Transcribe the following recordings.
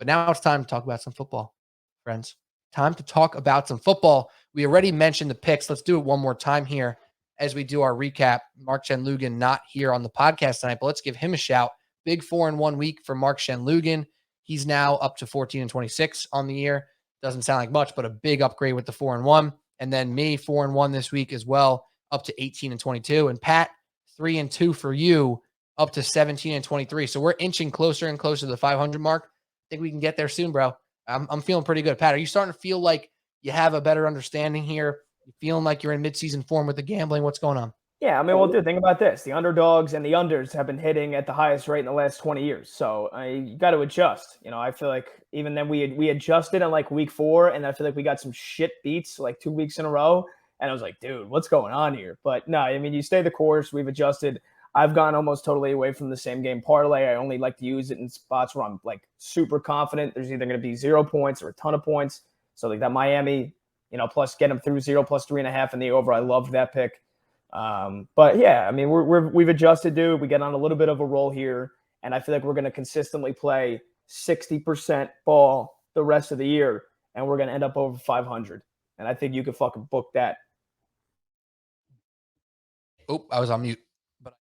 But now it's time to talk about some football, friends. Time to talk about some football. We already mentioned the picks. Let's do it one more time here as we do our recap. Mark Shenlugan not here on the podcast tonight, but let's give him a shout. Big 4-1 week for Mark Shenlugan. He's now up to 14-26 on the year. Doesn't sound like much, but a big upgrade with the 4-1. And then me, 4-1 this week as well, up to 18-22. And Pat, 3-2 for you, up to 17-23. So we're inching closer and closer to the 500 mark. I think we can get there soon, bro. I'm feeling pretty good. Pat, are you starting to feel like you have a better understanding here? You feeling like you're in midseason form with the gambling? What's going on? Yeah, I mean, well, dude, think about this. The underdogs and the unders have been hitting at the highest rate in the last 20 years. So you got to adjust. I feel like even then we adjusted in like week 4, and I feel like we got some shit beats like 2 weeks in a row. And I was like, dude, what's going on here? But no, I mean, you stay the course. We've adjusted. I've gone almost totally away from the same game parlay. I only like to use it in spots where I'm like super confident. There's either going to be 0 points or a ton of points. So like that Miami, plus get them through 0 plus 3.5 in the over. I loved that pick. But yeah, I mean, we've adjusted, dude. We get on a little bit of a roll here, and I feel like we're going to consistently play 60% ball the rest of the year, and we're going to end up over 500. And I think you could fucking book that. Oh, I was on mute, but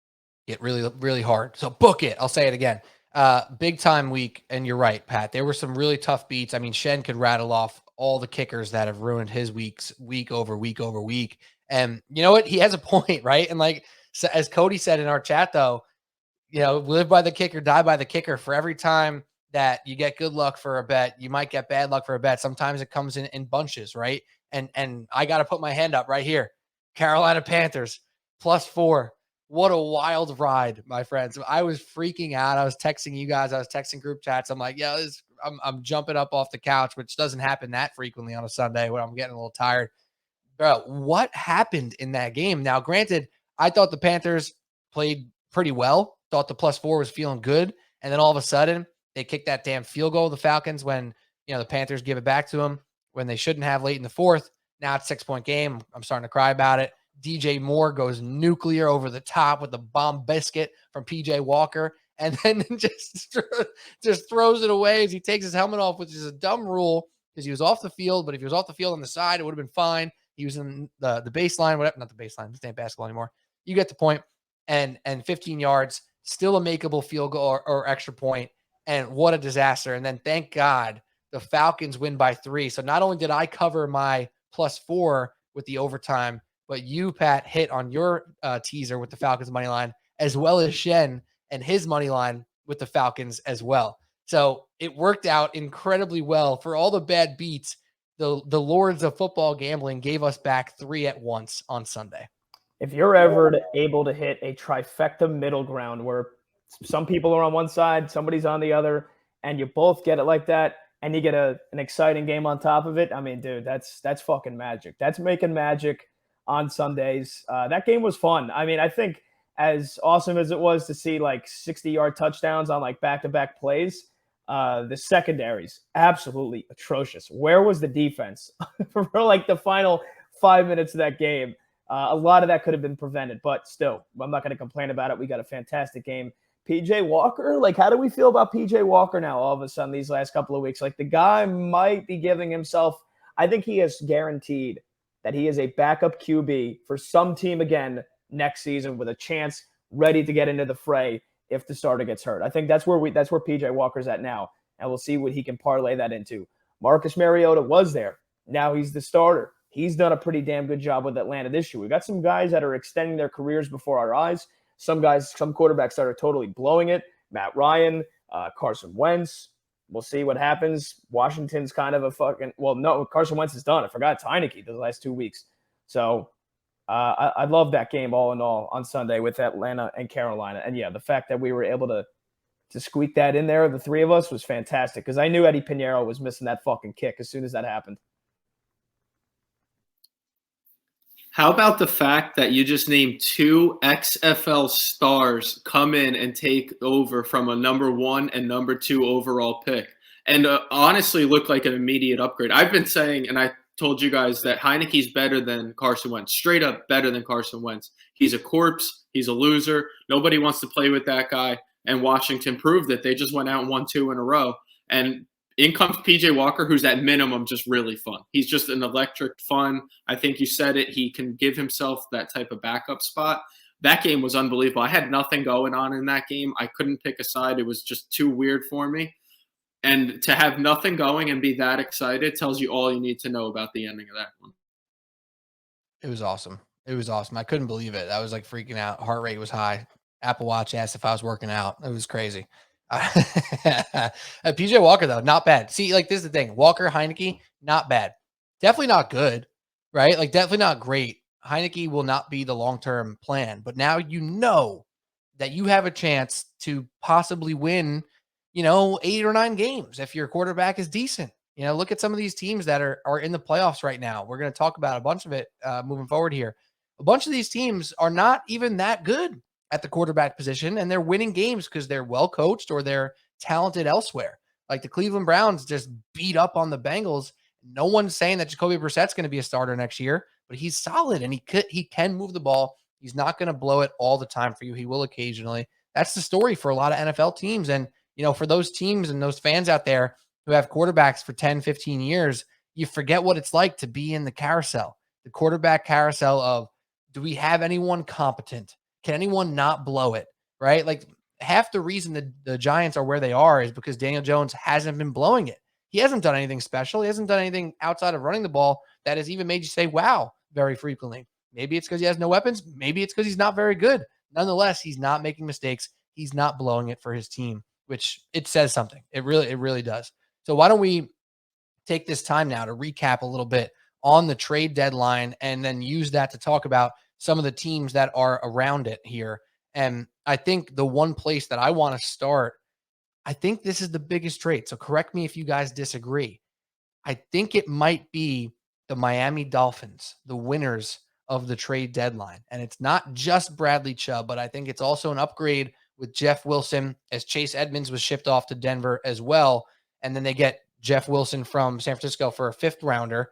it really, really hard. So book it. I'll say it again. Big time week. And you're right, Pat. There were some really tough beats. I mean, Shen could rattle off all the kickers that have ruined his weeks week over week over week. And you know what? He has a point, right? And like, so as Cody said in our chat, though, live by the kicker, die by the kicker. For every time that you get good luck for a bet, you might get bad luck for a bet. Sometimes it comes in bunches, right? And I got to put my hand up right here. Carolina Panthers +4. What a wild ride, my friends. I was freaking out. I was texting you guys. I was texting group chats. I'm like, yeah, I'm jumping up off the couch, which doesn't happen that frequently on a Sunday when I'm getting a little tired. Bro, what happened in that game? Now, granted, I thought the Panthers played pretty well. Thought the +4 was feeling good. And then all of a sudden, they kicked that damn field goal, the Falcons, when, the Panthers give it back to them when they shouldn't have late in the 4th. Now it's 6-point game. I'm starting to cry about it. DJ Moore goes nuclear over the top with the bomb biscuit from PJ Walker, and then just throws it away as he takes his helmet off, which is a dumb rule because he was off the field. But if he was off the field on the side, it would have been fine. He was in the baseline, whatever, not the baseline. This ain't basketball anymore. You get the point. And 15 yards, still a makeable field goal or extra point. And what a disaster. And then thank God the Falcons win by 3. So not only did I cover my +4 with the overtime, but you, Pat, hit on your teaser with the Falcons money line, as well as Shen and his money line with the Falcons as well. So it worked out incredibly well. For all the bad beats, the lords of football gambling gave us back 3 at once on Sunday. If you're ever able to hit a trifecta middle ground where some people are on one side, somebody's on the other, and you both get it like that, and you get an exciting game on top of it, I mean, dude, that's fucking magic. That's making magic on Sundays. That game was fun. I mean, I think as awesome as it was to see like 60-yard touchdowns on like back-to-back plays, the secondary's absolutely atrocious. Where was the defense for like the final 5 minutes of that game? A lot of that could have been prevented, but still, I'm not going to complain about it. We got a fantastic game. PJ Walker, like, how do we feel about PJ Walker now all of a sudden these last couple of weeks? Like, the guy might be giving himself, I think he has guaranteed that he is a backup QB for some team again next season with a chance ready to get into the fray if the starter gets hurt. I think that's where PJ Walker's at now, and we'll see what he can parlay that into. Marcus Mariota was there. Now he's the starter. He's done a pretty damn good job with Atlanta this year. We've got some guys that are extending their careers before our eyes. Some quarterbacks that are totally blowing it. Matt Ryan, Carson Wentz. We'll see what happens. Washington's kind of a fucking – well, no, Carson Wentz is done. I forgot it's Heineke the last 2 weeks. So I love that game all in all on Sunday with Atlanta and Carolina. And, yeah, the fact that we were able to squeak that in there, the three of us, was fantastic because I knew Eddie Pinheiro was missing that fucking kick as soon as that happened. How about the fact that you just named 2 XFL stars come in and take over from a number 1 and number 2 overall pick and honestly look like an immediate upgrade? I've been saying, and I told you guys, that Heineke's better than Carson Wentz, straight up better than Carson Wentz. He's a corpse. He's a loser. Nobody wants to play with that guy. And Washington proved that. They just went out and won 2 in a row. And in comes PJ Walker, who's at minimum just really fun. He's just an electric fun. I think you said it. He can give himself that type of backup spot. That game was unbelievable. I had nothing going on in that game. I couldn't pick a side. It was just too weird for me. And to have nothing going and be that excited tells you all you need to know about the ending of that one. It was awesome. It was awesome. I couldn't believe it. I was like freaking out. Heart rate was high. Apple Watch asked if I was working out. It was crazy. PJ Walker, though, not bad. See, like, this is the thing. Walker, Heineke, not bad. Definitely not good, right? Like, definitely not great. Heineke will not be the long-term plan. But now you know that you have a chance to possibly win, 8 or 9 games if your quarterback is decent. Look at some of these teams that are in the playoffs right now. We're going to talk about a bunch of it moving forward here. A bunch of these teams are not even that good at the quarterback position, and they're winning games because they're well coached or they're talented elsewhere. Like the Cleveland Browns just beat up on the Bengals. No one's saying that Jacoby Brissett's going to be a starter next year, but he's solid and he can move the ball. He's not going to blow it all the time for you. He will occasionally. That's the story for a lot of NFL teams. And, for those teams and those fans out there who have quarterbacks for 10, 15 years, you forget what it's like to be in the carousel, the quarterback carousel of, do we have anyone competent? Can anyone not blow it? Right? Like, half the reason the Giants are where they are is because Daniel Jones hasn't been blowing it. He hasn't done anything special. He hasn't done anything outside of running the ball that has even made you say, wow, very frequently. Maybe it's because he has no weapons. Maybe it's because he's not very good. Nonetheless, he's not making mistakes. He's not blowing it for his team, which it says something. It really does. So why don't we take this time now to recap a little bit on the trade deadline and then use that to talk about some of the teams that are around it here. And I think the one place that I want to start, I think this is the biggest trade. So correct me if you guys disagree. I think it might be the Miami Dolphins, the winners of the trade deadline. And it's not just Bradley Chubb, but I think it's also an upgrade with Jeff Wilson, as Chase Edmonds was shipped off to Denver as well. And then they get Jeff Wilson from San Francisco for a 5th rounder.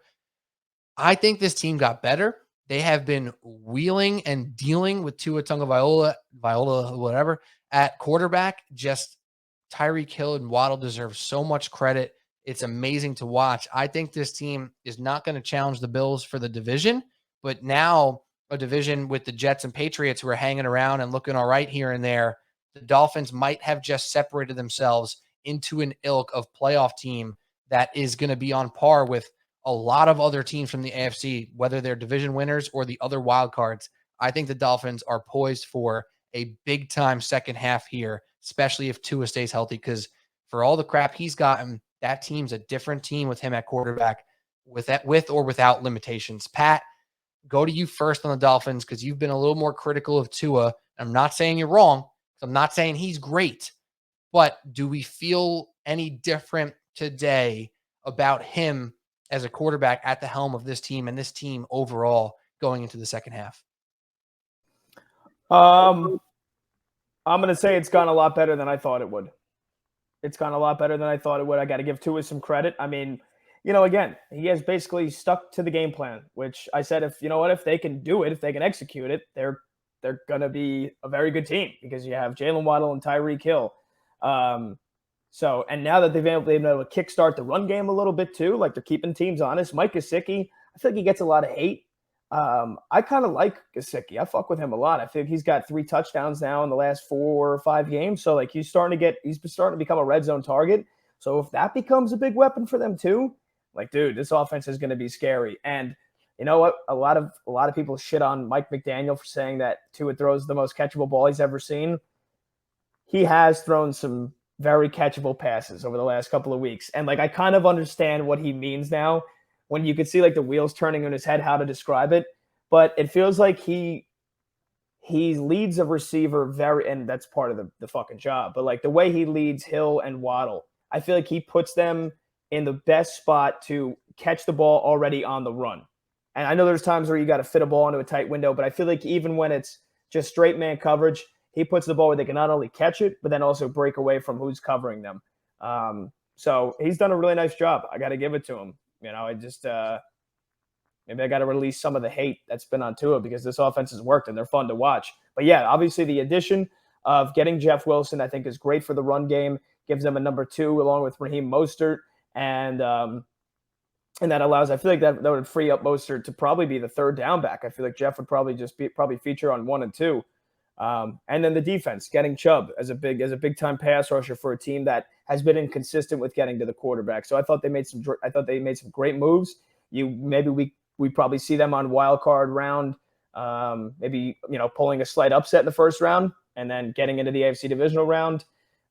I think this team got better. They have been wheeling and dealing with Tua Tagovailoa, whatever, at quarterback. Just Tyreek Hill and Waddle deserve so much credit. It's amazing to watch. I think this team is not going to challenge the Bills for the division, but now a division with the Jets and Patriots who are hanging around and looking all right here and there. The Dolphins might have just separated themselves into an ilk of playoff team that is going to be on par with a lot of other teams from the AFC, whether they're division winners or the other wild cards. I think the Dolphins are poised for a big time second half here, especially if Tua stays healthy, because for all the crap he's gotten, that team's a different team with him at quarterback, with or without limitations. Pat, go to you first on the Dolphins because you've been a little more critical of Tua. I'm not saying you're wrong. I'm not saying he's great, but do we feel any different today about him as a quarterback at the helm of this team and this team overall going into the second half? I'm going to say it's gone a lot better than I thought it would. It's gone a lot better than I thought it would. I got to give Tua some credit. I mean, again, he has basically stuck to the game plan, which I said, if they can do it, if they can execute it, they're going to be a very good team because you have Jalen Waddle and Tyreek Hill. And now that they've been able to kickstart the run game a little bit too, like they're keeping teams honest. Mike Gesicki, I feel like he gets a lot of hate. I kind of like Gesicki. I fuck with him a lot. I think he's got 3 touchdowns now in the last 4 or 5 games. So like he's starting to become a red zone target. So if that becomes a big weapon for them too, like, dude, this offense is going to be scary. And you know what? A lot of people shit on Mike McDaniel for saying that Tua throws the most catchable ball he's ever seen. He has thrown some very catchable passes over the last couple of weeks. And like, I kind of understand what he means now when you could see like the wheels turning in his head, how to describe it. But it feels like he leads a receiver and that's part of the fucking job. But like the way he leads Hill and Waddle, I feel like he puts them in the best spot to catch the ball already on the run. And I know there's times where you got to fit a ball into a tight window, but I feel like even when it's just straight man coverage, he puts the ball where they can not only catch it, but then also break away from who's covering them. So he's done a really nice job. I got to give it to him. I just maybe I got to release some of the hate that's been on Tua because this offense has worked and they're fun to watch. But yeah, obviously the addition of getting Jeff Wilson, I think, is great for the run game. Gives them a number 2 along with Raheem Mostert. And that allows, I feel like that would free up Mostert to probably be the third down back. I feel like Jeff would probably probably feature on 1 and 2. And then the defense, getting Chubb as a big time pass rusher for a team that has been inconsistent with getting to the quarterback. So I thought they made some great moves. We probably see them on wild card round, maybe, pulling a slight upset in the first round and then getting into the AFC divisional round.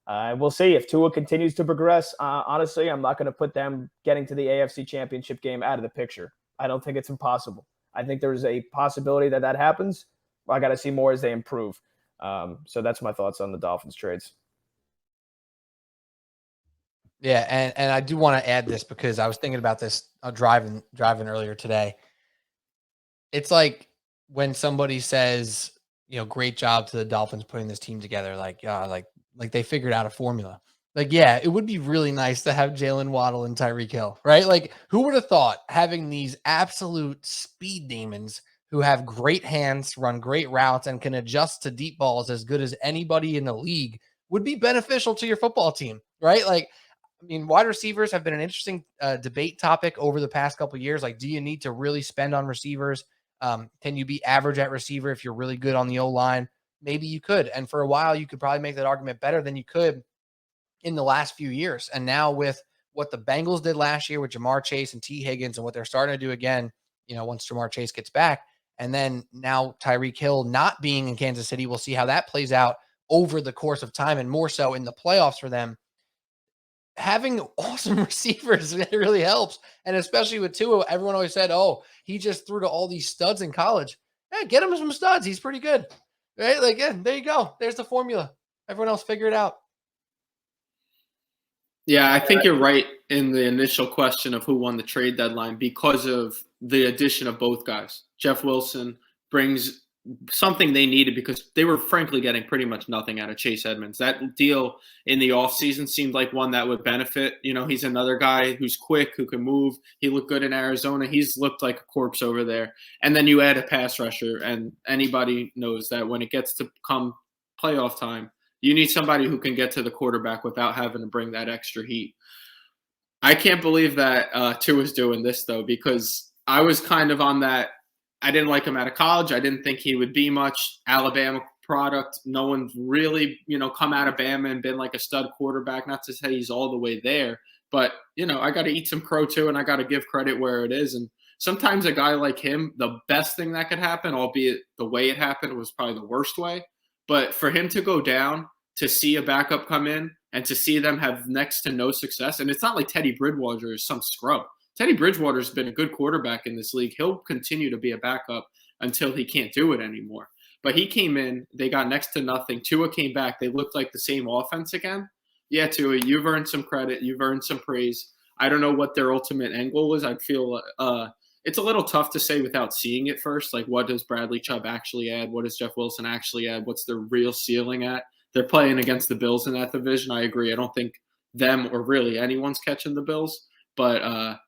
We'll see if Tua continues to progress. Honestly, I'm not going to put them getting to the AFC Championship game out of the picture. I don't think it's impossible. I think there's a possibility that happens. I got to see more as they improve. So that's my thoughts on the Dolphins trades. Yeah, and I do want to add this because I was thinking about this driving earlier today. It's like when somebody says, great job to the Dolphins putting this team together, like they figured out a formula. Like, yeah, it would be really nice to have Jalen Waddle and Tyreek Hill, right? Like, who would have thought having these absolute speed demons who have great hands, run great routes, and can adjust to deep balls as good as anybody in the league would be beneficial to your football team, right? Like, I mean, wide receivers have been an interesting debate topic over the past couple of years. Like, do you need to really spend on receivers? Can you be average at receiver if you're really good on the O-line? Maybe you could. And for a while, you could probably make that argument better than you could in the last few years. And now with what the Bengals did last year with Jamar Chase and T. Higgins and what they're starting to do again, once Jamar Chase gets back, and then now Tyreek Hill not being in Kansas City, we'll see how that plays out over the course of time and more so in the playoffs for them. Having awesome receivers really helps. And especially with Tua, everyone always said, oh, he just threw to all these studs in college. Yeah, get him some studs. He's pretty good. Right? Like, yeah, there you go. There's the formula. Everyone else figure it out. Yeah, I think you're right in the initial question of who won the trade deadline because of the addition of both guys. Jeff Wilson brings something they needed because they were frankly getting pretty much nothing out of Chase Edmonds. That deal in the offseason seemed like one that would benefit. He's another guy who's quick, who can move. He looked good in Arizona. He's looked like a corpse over there. And then you add a pass rusher, and anybody knows that when it gets to come playoff time, you need somebody who can get to the quarterback without having to bring that extra heat. I can't believe that Tua's doing this, though, because I was kind of on that. I didn't like him out of college. I didn't think he would be much. Alabama product. No one's really, come out of Bama and been like a stud quarterback. Not to say he's all the way there, but, I got to eat some crow too, and I got to give credit where it is. And sometimes a guy like him, the best thing that could happen, albeit the way it happened was probably the worst way, but for him to go down, to see a backup come in and to see them have next to no success. And it's not like Teddy Bridgewater is some scrub. Teddy Bridgewater's been a good quarterback in this league. He'll continue to be a backup until he can't do it anymore. But he came in, they got next to nothing. Tua came back. They looked like the same offense again. Yeah, Tua, you've earned some credit. You've earned some praise. I don't know what their ultimate end goal was. I feel it's a little tough to say without seeing it first. Like, what does Bradley Chubb actually add? What does Jeff Wilson actually add? What's their real ceiling at? They're playing against the Bills in that division. I agree. I don't think them or really anyone's catching the Bills. But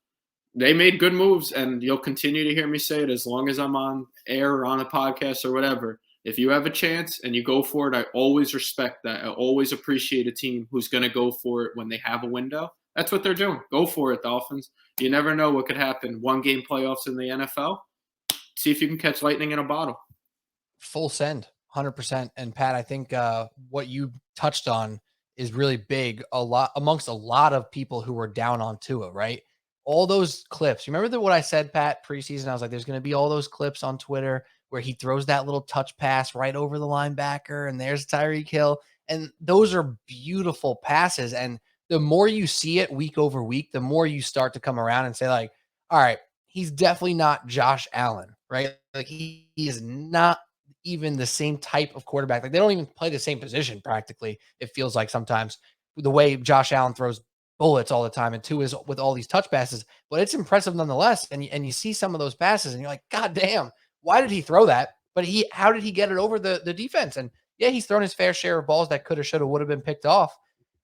they made good moves, and you'll continue to hear me say it as long as I'm on air or on a podcast or whatever. If you have a chance and you go for it, I always respect that. I always appreciate a team who's going to go for it when they have a window. That's what they're doing. Go for it, Dolphins. You never know what could happen. One-game playoffs in the NFL. See if you can catch lightning in a bottle. Full send. 100%. And Pat, I think what you touched on is really big amongst a lot of people who were down on Tua, right? All those clips. You remember what I said, Pat, preseason? I was like, there's going to be all those clips on Twitter where he throws that little touch pass right over the linebacker and there's Tyreek Hill. And those are beautiful passes. And the more you see it week over week, the more you start to come around and say like, all right, he's definitely not Josh Allen, right? Like he is not even the same type of quarterback. Like they don't even play the same position practically. It feels like sometimes the way Josh Allen throws bullets all the time and Tua is with all these touch passes, but it's impressive nonetheless. And you see some of those passes and you're like, God damn, why did he throw that? But how did he get it over the defense? And yeah, he's thrown his fair share of balls that could have, should have, would have been picked off.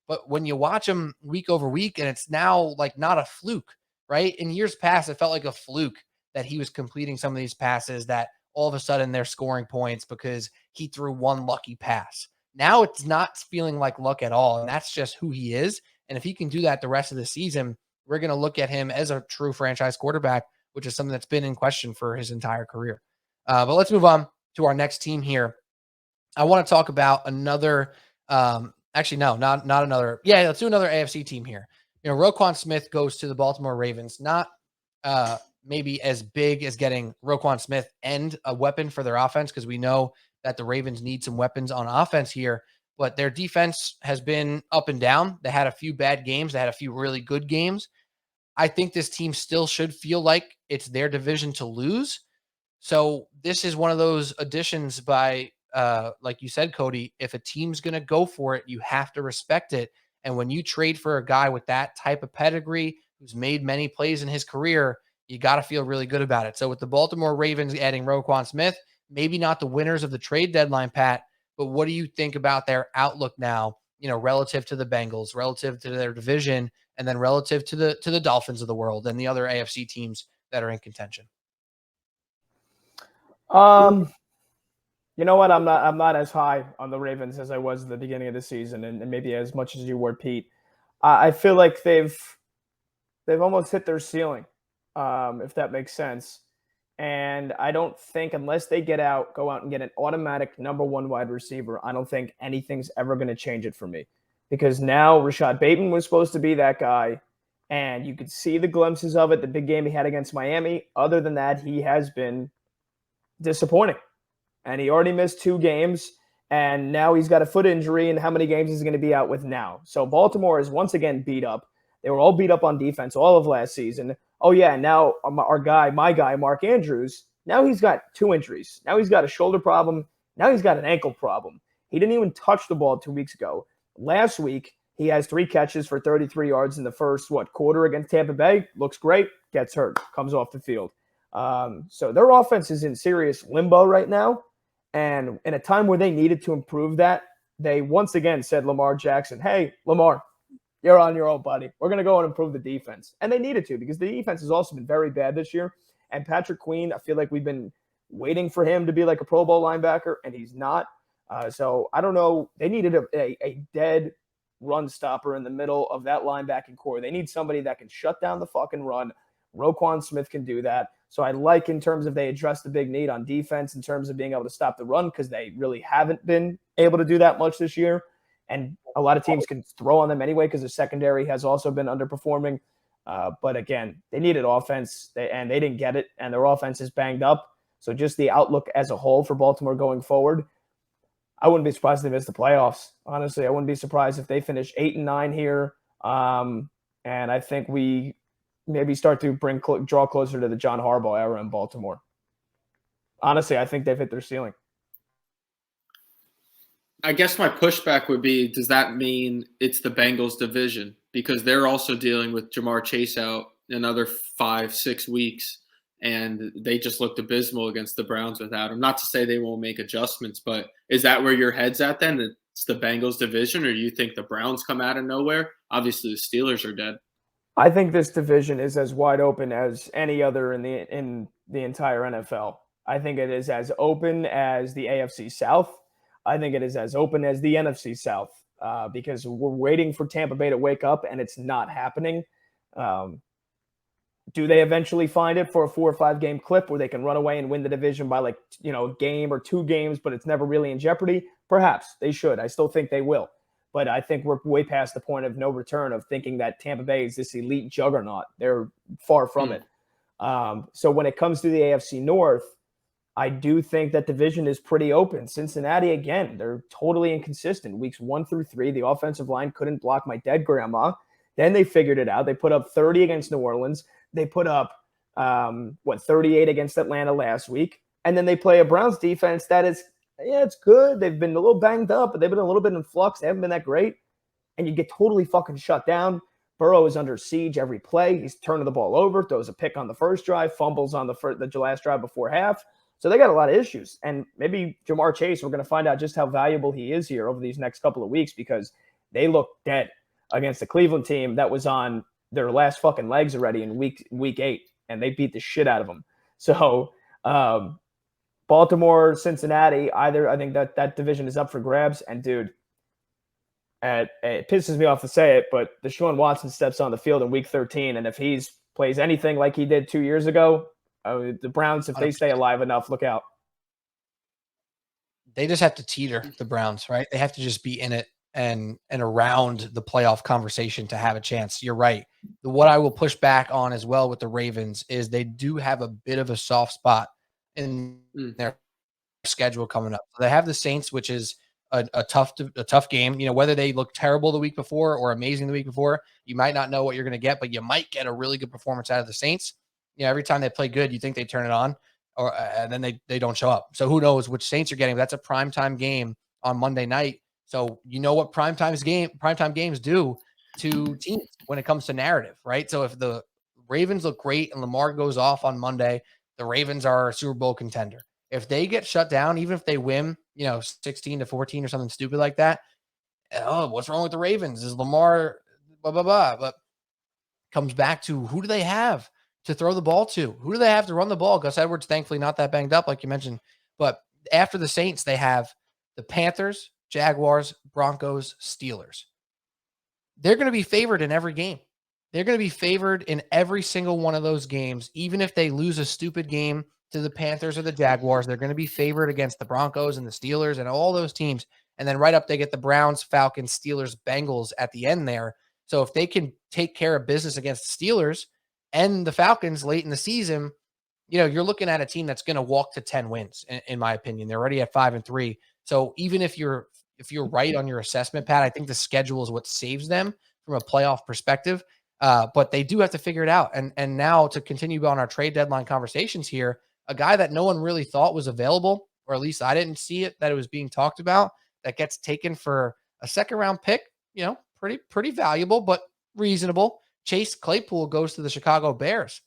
But when you watch him week over week, and it's now like not a fluke, right? In years past, it felt like a fluke that he was completing some of these passes that all of a sudden they're scoring points because he threw one lucky pass. Now it's not feeling like luck at all. And that's just who he is. And if he can do that the rest of the season, we're going to look at him as a true franchise quarterback, which is something that's been in question for his entire career. But let's move on to our next team here. I want to talk about another, actually, no, not another. Yeah, let's do another AFC team here. Roquan Smith goes to the Baltimore Ravens, not maybe as big as getting Roquan Smith and a weapon for their offense, because we know that the Ravens need some weapons on offense here, but their defense has been up and down. They had a few bad games. They had a few really good games. I think this team still should feel like it's their division to lose. So this is one of those additions by, like you said, Cody, if a team's going to go for it, you have to respect it. And when you trade for a guy with that type of pedigree, who's made many plays in his career, you got to feel really good about it. So with the Baltimore Ravens adding Roquan Smith, maybe not the winners of the trade deadline, Pat, but what do you think about their outlook now, relative to the Bengals, relative to their division, and then relative to the Dolphins of the world and the other AFC teams that are in contention? You know what? I'm not as high on the Ravens as I was at the beginning of the season, and maybe as much as you were, Pete. I feel like they've almost hit their ceiling, if that makes sense. And I don't think, unless they go out and get an automatic number one wide receiver, I don't think anything's ever going to change it for me. Because now Rashad Bateman was supposed to be that guy, and you could see the glimpses of it, the big game he had against Miami. Other than that, he has been disappointing. And he already missed 2 games, and now he's got a foot injury, and how many games is he going to be out with now? So Baltimore is once again beat up. They were all beat up on defense all of last season. Oh, yeah, now my guy, Mark Andrews, now he's got 2 injuries. Now he's got a shoulder problem. Now he's got an ankle problem. He didn't even touch the ball 2 weeks ago. Last week, he has 3 catches for 33 yards in the first, quarter against Tampa Bay. Looks great, gets hurt, comes off the field. So their offense is in serious limbo right now. And in a time where they needed to improve that, they once again said Lamar Jackson, hey, Lamar, you're on your own, buddy. We're going to go and improve the defense. And they needed to, because the defense has also been very bad this year. And Patrick Queen, I feel like we've been waiting for him to be like a Pro Bowl linebacker, and he's not. So I don't know. They needed a dead run stopper in the middle of that linebacking core. They need somebody that can shut down the fucking run. Roquan Smith can do that. So I like, in terms of they address the big need on defense in terms of being able to stop the run, because they really haven't been able to do that much this year. And a lot of teams can throw on them anyway because the secondary has also been underperforming. But again, they needed offense, and they didn't get it, and their offense is banged up. So just the outlook as a whole for Baltimore going forward, I wouldn't be surprised if they missed the playoffs. Honestly, I wouldn't be surprised if they finish 8-9 here. And I think we maybe start to draw closer to the John Harbaugh era in Baltimore. Honestly, I think they've hit their ceiling. I guess my pushback would be, does that mean it's the Bengals division? Because they're also dealing with Jamar Chase out another 5-6 weeks, and they just looked abysmal against the Browns without him. Not to say they won't make adjustments, but is that where your head's at then? That it's the Bengals division, or do you think the Browns come out of nowhere? Obviously, the Steelers are dead. I think this division is as wide open as any other in the entire NFL. I think it is as open as the AFC South. I think it is as open as the NFC South, because we're waiting for Tampa Bay to wake up, and it's not happening. Do they eventually find it for a 4 or 5 game clip where they can run away and win the division by a game or 2 games, but it's never really in jeopardy? Perhaps they should. I still think they will. But I think we're way past the point of no return of thinking that Tampa Bay is this elite juggernaut. They're far from it. So when it comes to the AFC North, I do think that division is pretty open. Cincinnati, again, they're totally inconsistent. Weeks 1 through 3, the offensive line couldn't block my dead grandma. Then they figured it out. They put up 30 against New Orleans. They put up, 38 against Atlanta last week. And then they play a Browns defense that is, it's good. They've been a little banged up, but they've been a little bit in flux. They haven't been that great. And you get totally fucking shut down. Burrow is under siege every play. He's turning the ball over, throws a pick on the first drive, fumbles on the last drive before half. So they got a lot of issues. And maybe Jamar Chase, we're going to find out just how valuable he is here over these next couple of weeks, because they look dead against the Cleveland team that was on their last fucking legs already in week 8, and they beat the shit out of them. So Baltimore, Cincinnati, I think that division is up for grabs. And dude, it pisses me off to say it, but Deshaun Watson steps on the field in week 13, and if he's plays anything like he did 2 years ago, the Browns, if they stay alive enough, look out. They just have to teeter, the Browns, right? They have to just be in it and around the playoff conversation to have a chance. You're right. What I will push back on as well with the Ravens is they do have a bit of a soft spot in their schedule coming up. They have the Saints, which is a tough game. You know, whether they look terrible the week before or amazing the week before, you might not know what you're going to get, but you might get a really good performance out of the Saints. You know, every time they play good, you think they turn it on, and then they don't show up. So who knows which Saints you're getting? That's a primetime game on Monday night. So you know what primetime games do to teams when it comes to narrative, right? So if the Ravens look great and Lamar goes off on Monday, the Ravens are a Super Bowl contender. If they get shut down, even if they win, 16-14 or something stupid like that, oh, what's wrong with the Ravens? Is Lamar blah, blah, blah. But comes back to who do they have to throw the ball to? Who do they have to run the ball? Gus Edwards, thankfully, not that banged up, like you mentioned. But after the Saints, they have the Panthers, Jaguars, Broncos, Steelers. They're going to be favored in every game. They're going to be favored in every single one of those games. Even if they lose a stupid game to the Panthers or the Jaguars, they're going to be favored against the Broncos and the Steelers and all those teams. And then right up, they get the Browns, Falcons, Steelers, Bengals at the end there. So if they can take care of business against the Steelers and the Falcons late in the season, you're looking at a team that's going to walk to 10 wins, in my opinion. They're already at 5-3. So even if you're right on your assessment, Pat, I think the schedule is what saves them from a playoff perspective. But they do have to figure it out. And now to continue on our trade deadline conversations here, a guy that no one really thought was available, or at least I didn't see it, that it was being talked about, that gets taken for a second round pick, pretty valuable, but reasonable. Chase Claypool goes to the Chicago Bears.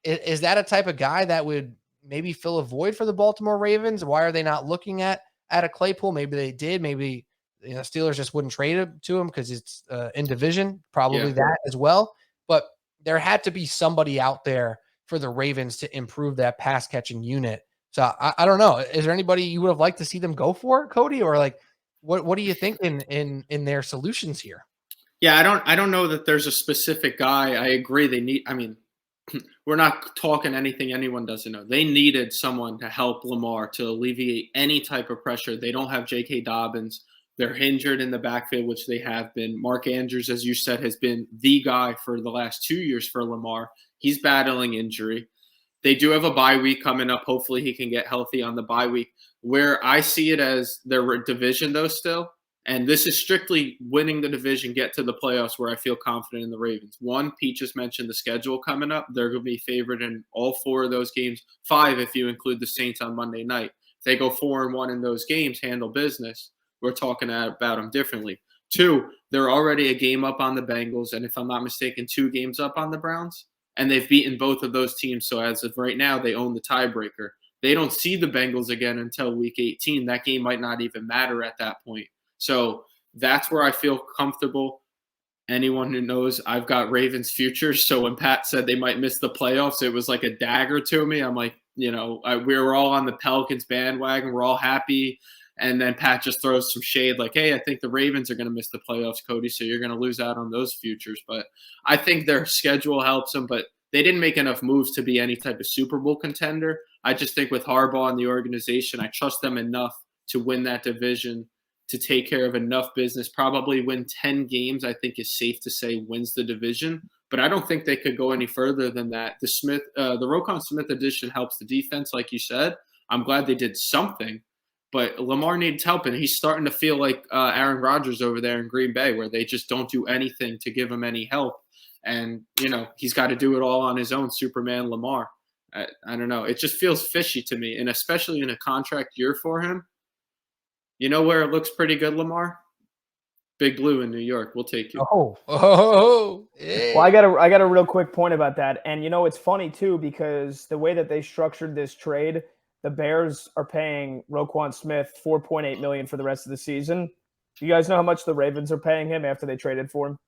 Is that a type of guy that would maybe fill a void for the Baltimore Ravens? Why are they not looking at a Claypool? Maybe they did. Maybe Steelers just wouldn't trade it to him because it's in division, probably that as well. But there had to be somebody out there for the Ravens to improve that pass catching unit. So I don't know. Is there anybody you would have liked to see them go for, Cody? Or like, what do you think in their solutions here? Yeah, I don't know that there's a specific guy. I agree. We're not talking anything anyone doesn't know. They needed someone to help Lamar to alleviate any type of pressure. They don't have J.K. Dobbins. They're injured in the backfield, which they have been. Mark Andrews, as you said, has been the guy for the last 2 years for Lamar. He's battling injury. They do have a bye week coming up. Hopefully he can get healthy on the bye week. Where I see it as their division, though, still, and this is strictly winning the division, get to the playoffs, where I feel confident in the Ravens. One, Pete just mentioned the schedule coming up. They're going to be favored in all 4 of those games, 5 if you include the Saints on Monday night. If they go 4-1 in those games, handle business, we're talking about them differently. 2, they're already a game up on the Bengals, and if I'm not mistaken, 2 games up on the Browns, and they've beaten both of those teams. So as of right now, they own the tiebreaker. They don't see the Bengals again until week 18. That game might not even matter at that point. So that's where I feel comfortable. Anyone who knows, I've got Ravens futures. So when Pat said they might miss the playoffs, it was like a dagger to me. I'm like, we were all on the Pelicans bandwagon. We're all happy. And then Pat just throws some shade like, hey, I think the Ravens are going to miss the playoffs, Cody, so you're going to lose out on those futures. But I think their schedule helps them, but they didn't make enough moves to be any type of Super Bowl contender. I just think with Harbaugh and the organization, I trust them enough to win that division, to take care of enough business, probably win 10 games, I think is safe to say wins the division. But I don't think they could go any further than that. The Roquan Smith addition helps the defense, like you said. I'm glad they did something. But Lamar needs help, and he's starting to feel like Aaron Rodgers over there in Green Bay, where they just don't do anything to give him any help. And, he's got to do it all on his own, Superman Lamar. I don't know. It just feels fishy to me, and especially in a contract year for him. You know where it looks pretty good, Lamar? Big Blue in New York. We'll take you. Yeah. Well, I got a real quick point about that. And, it's funny, too, because the way that they structured this trade – the Bears are paying Roquan Smith $4.8 million for the rest of the season. Do you guys know how much the Ravens are paying him after they traded for him?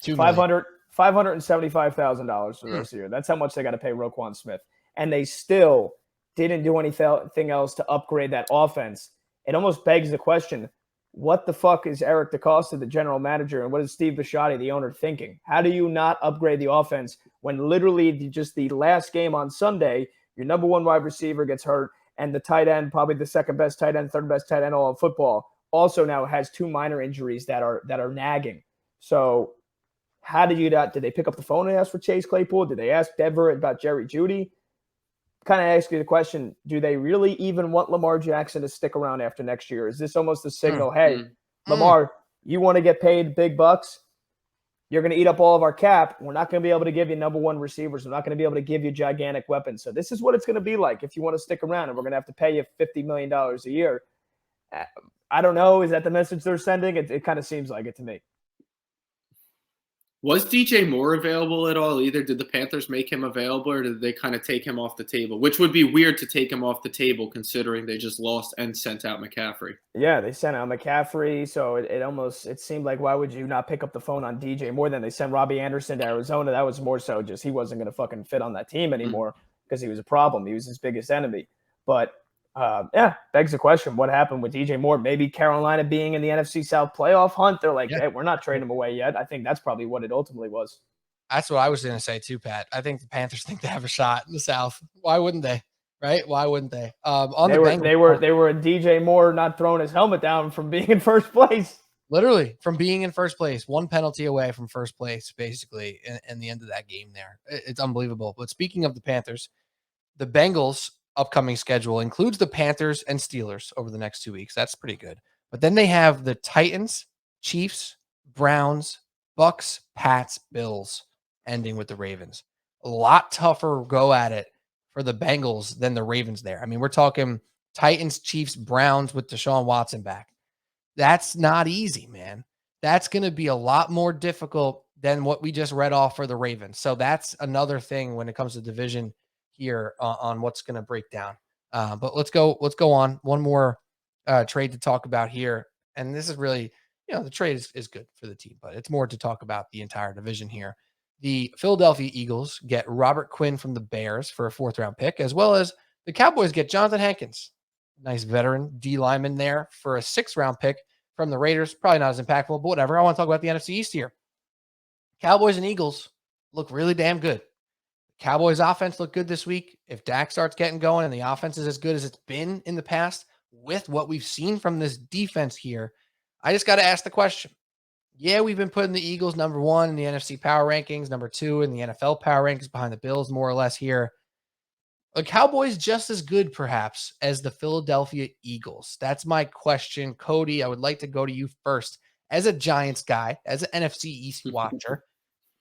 $575,000 for the rest of the year. That's how much they got to pay Roquan Smith. And they still didn't do anything else to upgrade that offense. It almost begs the question, what the fuck is Eric DeCosta, the general manager, and what is Steve Bisciotti, the owner, thinking? How do you not upgrade the offense when literally just the last game on Sunday, your number one wide receiver gets hurt, and the tight end, probably the second best tight end, third best tight end all of football, also now has 2 minor injuries that are nagging. So how did you not? Did they pick up the phone and ask for Chase Claypool? Did they ask Denver about Jerry Jeudy? Kind of ask you the question, do they really even want Lamar Jackson to stick around after next year? Is this almost a signal, hey, Lamar, you want to get paid big bucks? You're going to eat up all of our cap. We're not going to be able to give you number one receivers. We're not going to be able to give you gigantic weapons. So this is what it's going to be like if you want to stick around, and we're going to have to pay you $50 million a year. I don't know. Is that the message they're sending? It kind of seems like it to me. Was DJ Moore available at all either? Did the Panthers make him available, or did they kind of take him off the table? Which would be weird to take him off the table considering they just lost and sent out McCaffrey. Yeah, they sent out McCaffrey, so it seemed like, why would you not pick up the phone on DJ Moore? Then they sent Robbie Anderson to Arizona. That was more so just he wasn't going to fucking fit on that team anymore because he was a problem. He was his biggest enemy. But begs the question, what happened with DJ Moore? Maybe Carolina being in the NFC South playoff hunt, they're like, hey, we're not trading him away yet. I think that's probably what it ultimately was. That's what I was going to say too, Pat. I think the Panthers think they have a shot in the South. Why wouldn't they? Right? Why wouldn't they? They were a DJ Moore not throwing his helmet down from being in first place. Literally from being in first place, one penalty away from first place, basically, in the end of that game there. It's unbelievable. But speaking of the Panthers, the Bengals' upcoming schedule includes the Panthers and Steelers over the next 2 weeks. That's pretty good. But then they have the Titans, Chiefs, Browns, Bucks, Pats, Bills, ending with the Ravens. A lot tougher go at it for the Bengals than the Ravens there. I mean, we're talking Titans, Chiefs, Browns with Deshaun Watson back. That's not easy, man. That's going to be a lot more difficult than what we just read off for the Ravens. So that's another thing when it comes to division here on what's going to break down. But let's go on. One more trade to talk about here. And this is really, the trade is good for the team, but it's more to talk about the entire division here. The Philadelphia Eagles get Robert Quinn from the Bears for a 4th-round pick, as well as the Cowboys get Jonathan Hankins, nice veteran D lineman there, for a 6th-round pick from the Raiders. Probably not as impactful, but whatever. I want to talk about the NFC East here. Cowboys and Eagles look really damn good. Cowboys offense looked good this week. If Dak starts getting going and the offense is as good as it's been in the past with what we've seen from this defense here, I just got to ask the question. Yeah, we've been putting the Eagles number 1 in the NFC power rankings, number 2 in the NFL power rankings behind the Bills, more or less here. The Cowboys just as good, perhaps, as the Philadelphia Eagles. That's my question. Cody, I would like to go to you first. As a Giants guy, as an NFC East watcher,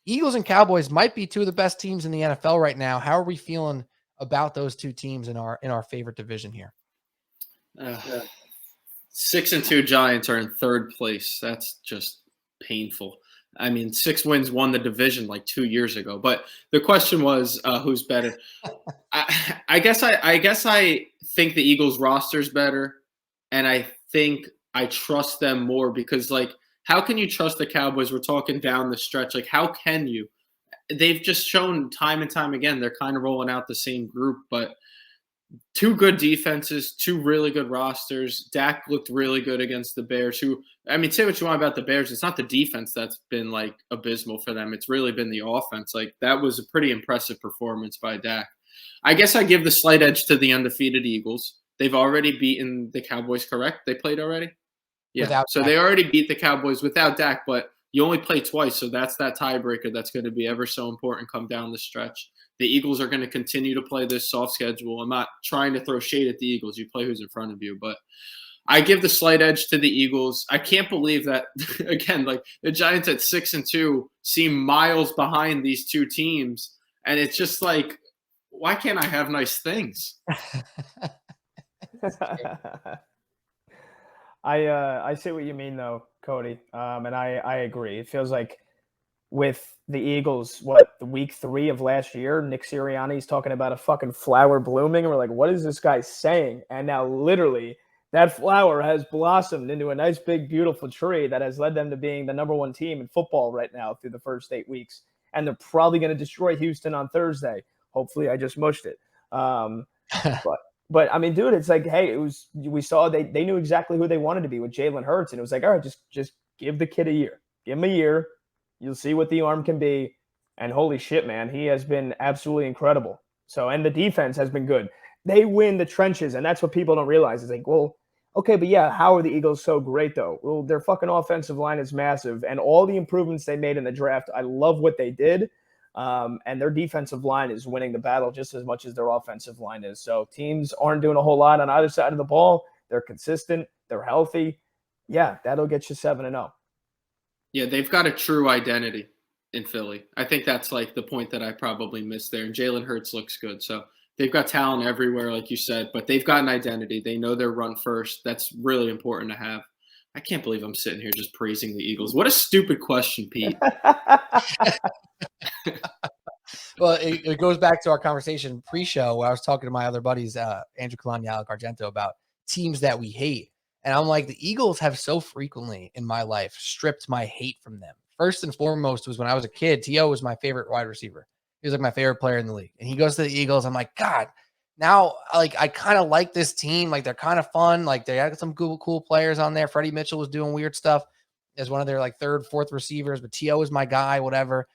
Eagles and Cowboys might be 2 of the best teams in the NFL right now. How are we feeling about those 2 teams in our favorite division here? 6-2 Giants are in 3rd place. That's just painful. I mean, 6 wins won the division like 2 years ago. But the question was, who's better? I guess I think the Eagles roster is better, and I think I trust them more because, like, how can you trust the Cowboys? We're talking down the stretch. Like, how can you? They've just shown time and time again they're kind of rolling out the same group, but 2 good defenses, 2 really good rosters. Dak looked really good against the Bears, who, I mean, say what you want about the Bears. It's not the defense that's been, like, abysmal for them. It's really been the offense. Like, that was a pretty impressive performance by Dak. I guess I give the slight edge to the undefeated Eagles. They've already beaten the Cowboys, correct? They played already? Yeah, so they already beat the Cowboys without Dak, but you only play twice, so that's that tiebreaker that's going to be ever so important come down the stretch. The Eagles are going to continue to play this soft schedule. I'm not trying to throw shade at the Eagles. You play who's in front of you, but I give the slight edge to the Eagles. I can't believe that, again, like the Giants at 6-2 seem miles behind these 2 teams, and it's just like, why can't I have nice things? I see what you mean, though, Cody, and I agree. It feels like with the Eagles, the week 3 of last year, Nick Sirianni's talking about a fucking flower blooming, and we're like, what is this guy saying? And now literally that flower has blossomed into a nice, big, beautiful tree that has led them to being the number 1 team in football right now through the first 8 weeks. And they're probably going to destroy Houston on Thursday. Hopefully I just mushed it. But But I mean, dude, it's like, hey, we saw they knew exactly who they wanted to be with Jalen Hurts, and it was like, all right, just give the kid a year, give him a year, you'll see what the arm can be, and holy shit, man, he has been absolutely incredible. So, and the defense has been good. They win the trenches, and that's what people don't realize. It's like, well, okay, but yeah, how are the Eagles so great though? Well, their fucking offensive line is massive, and all the improvements they made in the draft, I love what they did. And their defensive line is winning the battle just as much as their offensive line is. So teams aren't doing a whole lot on either side of the ball. They're consistent. They're healthy. Yeah, that'll get you 7-0. Yeah, they've got a true identity in Philly. I think that's like the point that I probably missed there. And Jalen Hurts looks good. So they've got talent everywhere, like you said, but they've got an identity. They know they're run first. That's really important to have. I can't believe I'm sitting here just praising the Eagles. What a stupid question, Pete. Well, it goes back to our conversation pre-show where I was talking to my other buddies, Andrew Kalani, Alec Argento, about teams that we hate. And I'm like, the Eagles have so frequently in my life stripped my hate from them. First and foremost was when I was a kid, T.O. was my favorite wide receiver. He was like my favorite player in the league. And he goes to the Eagles. I'm like, God, now like I kind of like this team. Like they're kind of fun. Like they got some cool players on there. Freddie Mitchell was doing weird stuff as one of their like third, fourth receivers, but T.O. was my guy, whatever.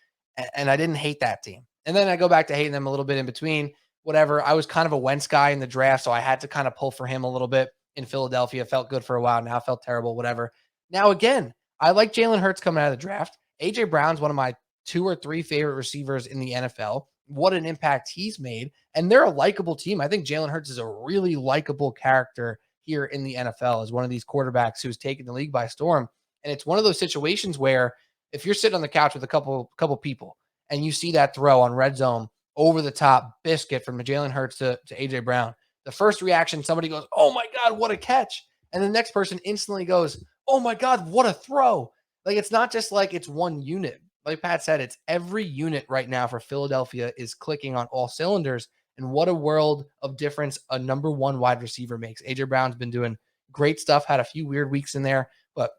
And I didn't hate that team. And then I go back to hating them a little bit in between, whatever. I was kind of a Wentz guy in the draft, so I had to kind of pull for him a little bit in Philadelphia. Felt good for a while. Now felt terrible, whatever. Now, again, I like Jalen Hurts coming out of the draft. A.J. Brown's one of my 2 or 3 favorite receivers in the NFL. What an impact he's made. And they're a likable team. I think Jalen Hurts is a really likable character here in the NFL as one of these quarterbacks who's taken the league by storm. And it's one of those situations where if you're sitting on the couch with a couple people and you see that throw on red zone over the top biscuit from Jalen Hurts to A.J. Brown, the first reaction, somebody goes, oh my God, what a catch. And the next person instantly goes, oh my God, what a throw. Like, it's not just like it's one unit. Like Pat said, it's every unit right now for Philadelphia is clicking on all cylinders. And what a world of difference a number 1 wide receiver makes. A.J. Brown's been doing great stuff, had a few weird weeks in there, but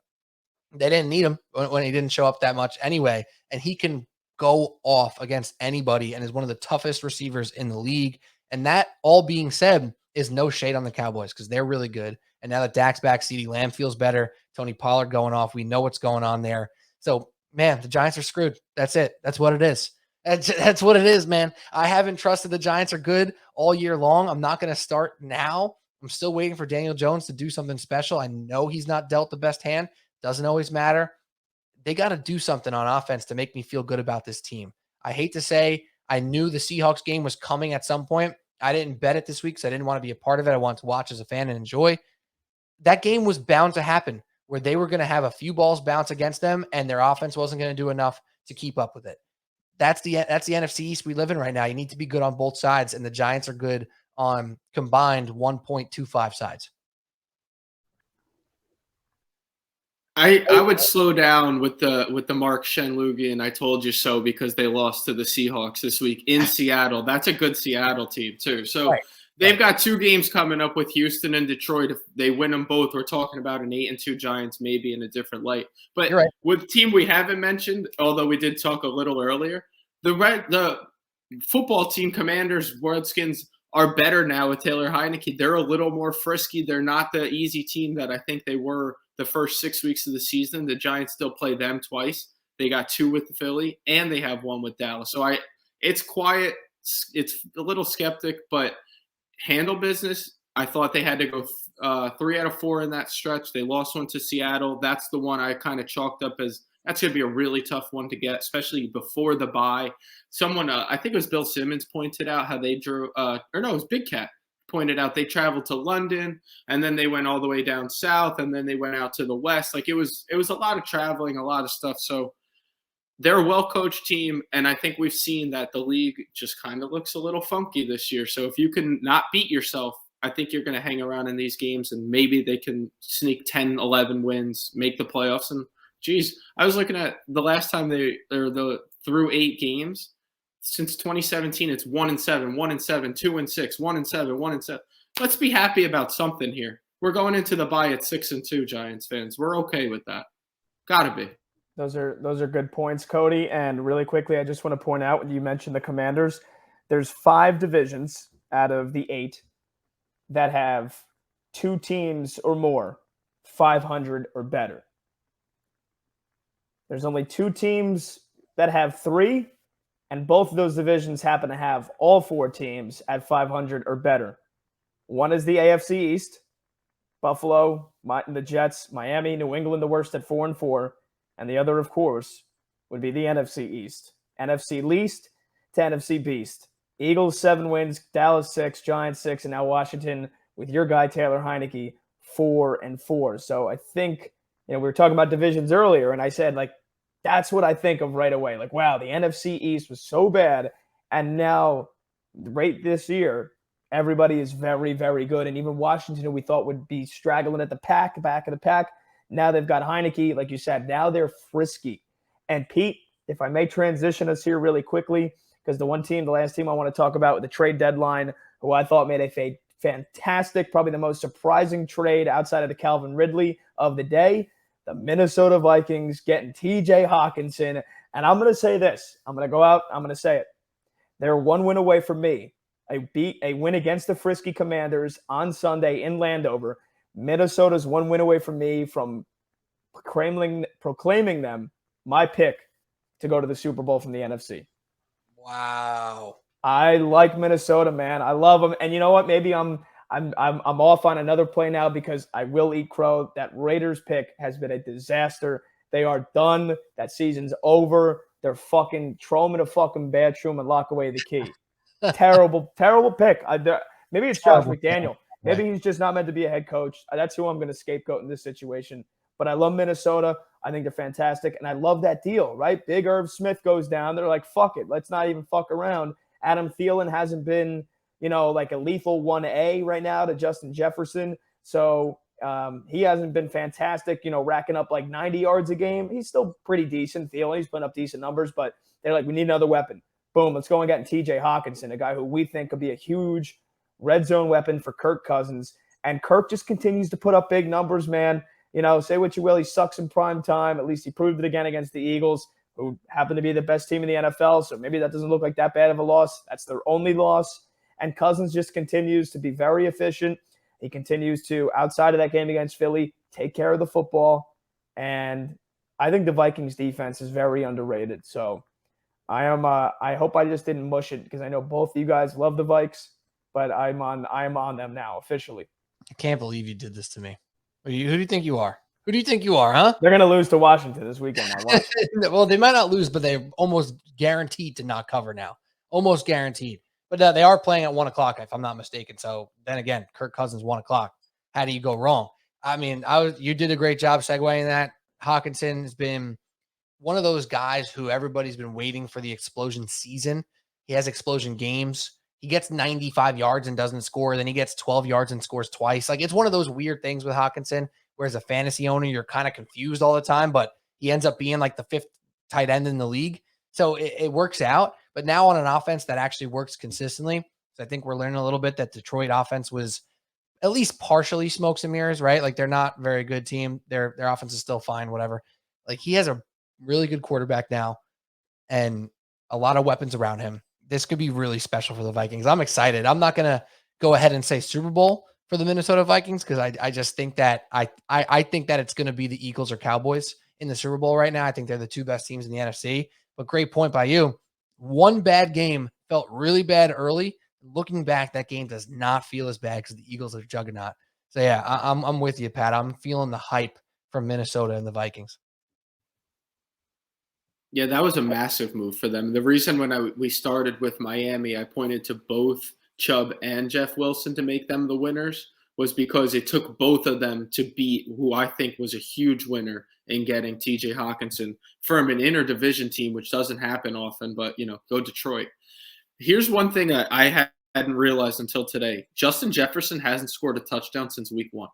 they didn't need him when he didn't show up that much anyway. And he can go off against anybody and is one of the toughest receivers in the league. And that all being said is no shade on the Cowboys because they're really good. And now that Dak's back, CeeDee Lamb feels better. Tony Pollard going off. We know what's going on there. So, man, the Giants are screwed. That's it. That's what it is. That's what it is, man. I haven't trusted the Giants are good all year long. I'm not going to start now. I'm still waiting for Daniel Jones to do something special. I know he's not dealt the best hand. Doesn't always matter. They got to do something on offense to make me feel good about this team. I hate to say I knew the Seahawks game was coming at some point. I didn't bet it this week because I didn't want to be a part of it. I wanted to watch as a fan and enjoy. That game was bound to happen where they were going to have a few balls bounce against them and their offense wasn't going to do enough to keep up with it. That's the NFC East we live in right now. You need to be good on both sides, and the Giants are good on combined 1.25 sides. I would slow down with the Mark Shenlugian I told you so because they lost to the Seahawks this week in Seattle. That's a good Seattle team too. So they've got 2 games coming up with Houston and Detroit. If they win them both, we're talking about an 8-2 Giants maybe in a different light. But with the team we haven't mentioned, although we did talk a little earlier, the football team, Commanders, Redskins, are better now with Taylor Heineke. They're a little more frisky. They're not the easy team that I think they were the first 6 weeks of the season. The Giants still play them twice. They got 2 with the Philly, and they have 1 with Dallas. So it's quiet. It's a little skeptic, but handle business. I thought they had to go 3 out of 4 in that stretch. They lost 1 to Seattle. That's the one I kind of chalked up as that's going to be a really tough one to get, especially before the bye. Someone, I think it was Bill Simmons, pointed out how they drew, or no, it was Big Cat pointed out they traveled to London and then they went all the way down south and then they went out to the west. Like it was a lot of traveling, a lot of stuff. So they're a well-coached team, and I think we've seen that the league just kind of looks a little funky this year. So if you can not beat yourself, I think you're going to hang around in these games, and maybe they can sneak 10, 11 wins, make the playoffs. And, geez, I was looking at the last time through 8 games. Since 2017, it's 1-7, 1-7, 2-6, 1-7, 1-7. Let's be happy about something here. We're going into the bye at 6-2, Giants fans. We're okay with that. Gotta be. Those are good points, Cody. And really quickly, I just want to point out when you mentioned the Commanders, there's 5 divisions out of the 8. that have 2 teams or more 500 or better. There's only 2 teams that have 3, and both of those divisions happen to have all 4 teams at 500 or better. One is the AFC East, Buffalo, the Jets, Miami, New England, the worst at 4-4, and the other, of course, would be the NFC East. NFC least to NFC beast. Eagles 7 wins, Dallas 6, Giants 6, and now Washington with your guy Taylor Heineke 4-4. So I think, we were talking about divisions earlier, and I said, like, that's what I think of right away. Like, wow, the NFC East was so bad, and now right this year, everybody is very, very good. And even Washington, who we thought would be straggling at the back of the pack, now they've got Heineke, like you said. Now they're frisky. And Pete, if I may transition us here really quickly, because the last team I want to talk about with the trade deadline, who I thought made a fantastic, probably the most surprising trade outside of the Calvin Ridley of the day, the Minnesota Vikings getting TJ Hawkinson. And I'm going to say this. I'm going to go out. I'm going to say it. They're 1 win away from me. A win against the frisky Commanders on Sunday in Landover. Minnesota's 1 win away from me from proclaiming them my pick to go to the Super Bowl from the NFC. Wow. I like Minnesota, man. I love them. And you know what? Maybe I'm off on another play now because I will eat crow. That Raiders pick has been a disaster. They are done. That season's over. They're fucking throw them in a fucking bathroom and lock away the key. Terrible pick. Maybe it's Josh McDaniel. Maybe he's just not meant to be a head coach. That's who I'm going to scapegoat in this situation. But I love Minnesota. I think they're fantastic. And I love that deal, right? Big Irv Smith goes down. They're like, fuck it. Let's not even fuck around. Adam Thielen hasn't been, like a lethal 1A right now to Justin Jefferson. So he hasn't been fantastic, racking up like 90 yards a game. He's still pretty decent. Thielen, he's putting up decent numbers, but they're like, we need another weapon. Boom, let's go and get TJ Hawkinson, a guy who we think could be a huge red zone weapon for Kirk Cousins. And Kirk just continues to put up big numbers, man. Say what you will, he sucks in prime time. At least he proved it again against the Eagles, who happen to be the best team in the NFL. So maybe that doesn't look like that bad of a loss. That's their only loss. And Cousins just continues to be very efficient. He continues to, outside of that game against Philly, take care of the football. And I think the Vikings defense is very underrated. So I hope I just didn't mush it because I know both of you guys love the Vikes, but I'm on them now officially. I can't believe you did this to me. Who do you think you are? Who do you think you are, huh? They're going to lose to Washington this weekend. I watch. Well, they might not lose, but they're almost guaranteed to not cover now. Almost guaranteed. But they are playing at 1 o'clock, if I'm not mistaken. So then again, Kirk Cousins, 1 o'clock. How do you go wrong? I mean, you did a great job segueing that. Hawkinson has been one of those guys who everybody's been waiting for the explosion season. He has explosion games. He gets 95 yards and doesn't score. Then he gets 12 yards and scores twice. Like, it's one of those weird things with Hawkinson, where as a fantasy owner, you're kind of confused all the time, but he ends up being like the 5th tight end in the league. So it works out. But now on an offense that actually works consistently, so I think we're learning a little bit that Detroit offense was at least partially smokes and mirrors, right? Like, they're not a very good team. Their offense is still fine, whatever. Like, he has a really good quarterback now and a lot of weapons around him. This could be really special for the Vikings. I'm excited. I'm not going to go ahead and say Super Bowl for the Minnesota Vikings because I just think that I think that it's going to be the Eagles or Cowboys in the Super Bowl right now. I think they're the 2 best teams in the NFC. But great point by you. One bad game felt really bad early. Looking back, that game does not feel as bad because the Eagles are juggernaut. So yeah, I'm with you, Pat. I'm feeling the hype from Minnesota and the Vikings. Yeah, that was a massive move for them. The reason when we started with Miami, I pointed to both Chubb and Jeff Wilson to make them the winners was because it took both of them to beat who I think was a huge winner in getting TJ Hawkinson from an interdivision team, which doesn't happen often, but, go Detroit. Here's one thing I hadn't realized until today. Justin Jefferson hasn't scored a touchdown since week 1.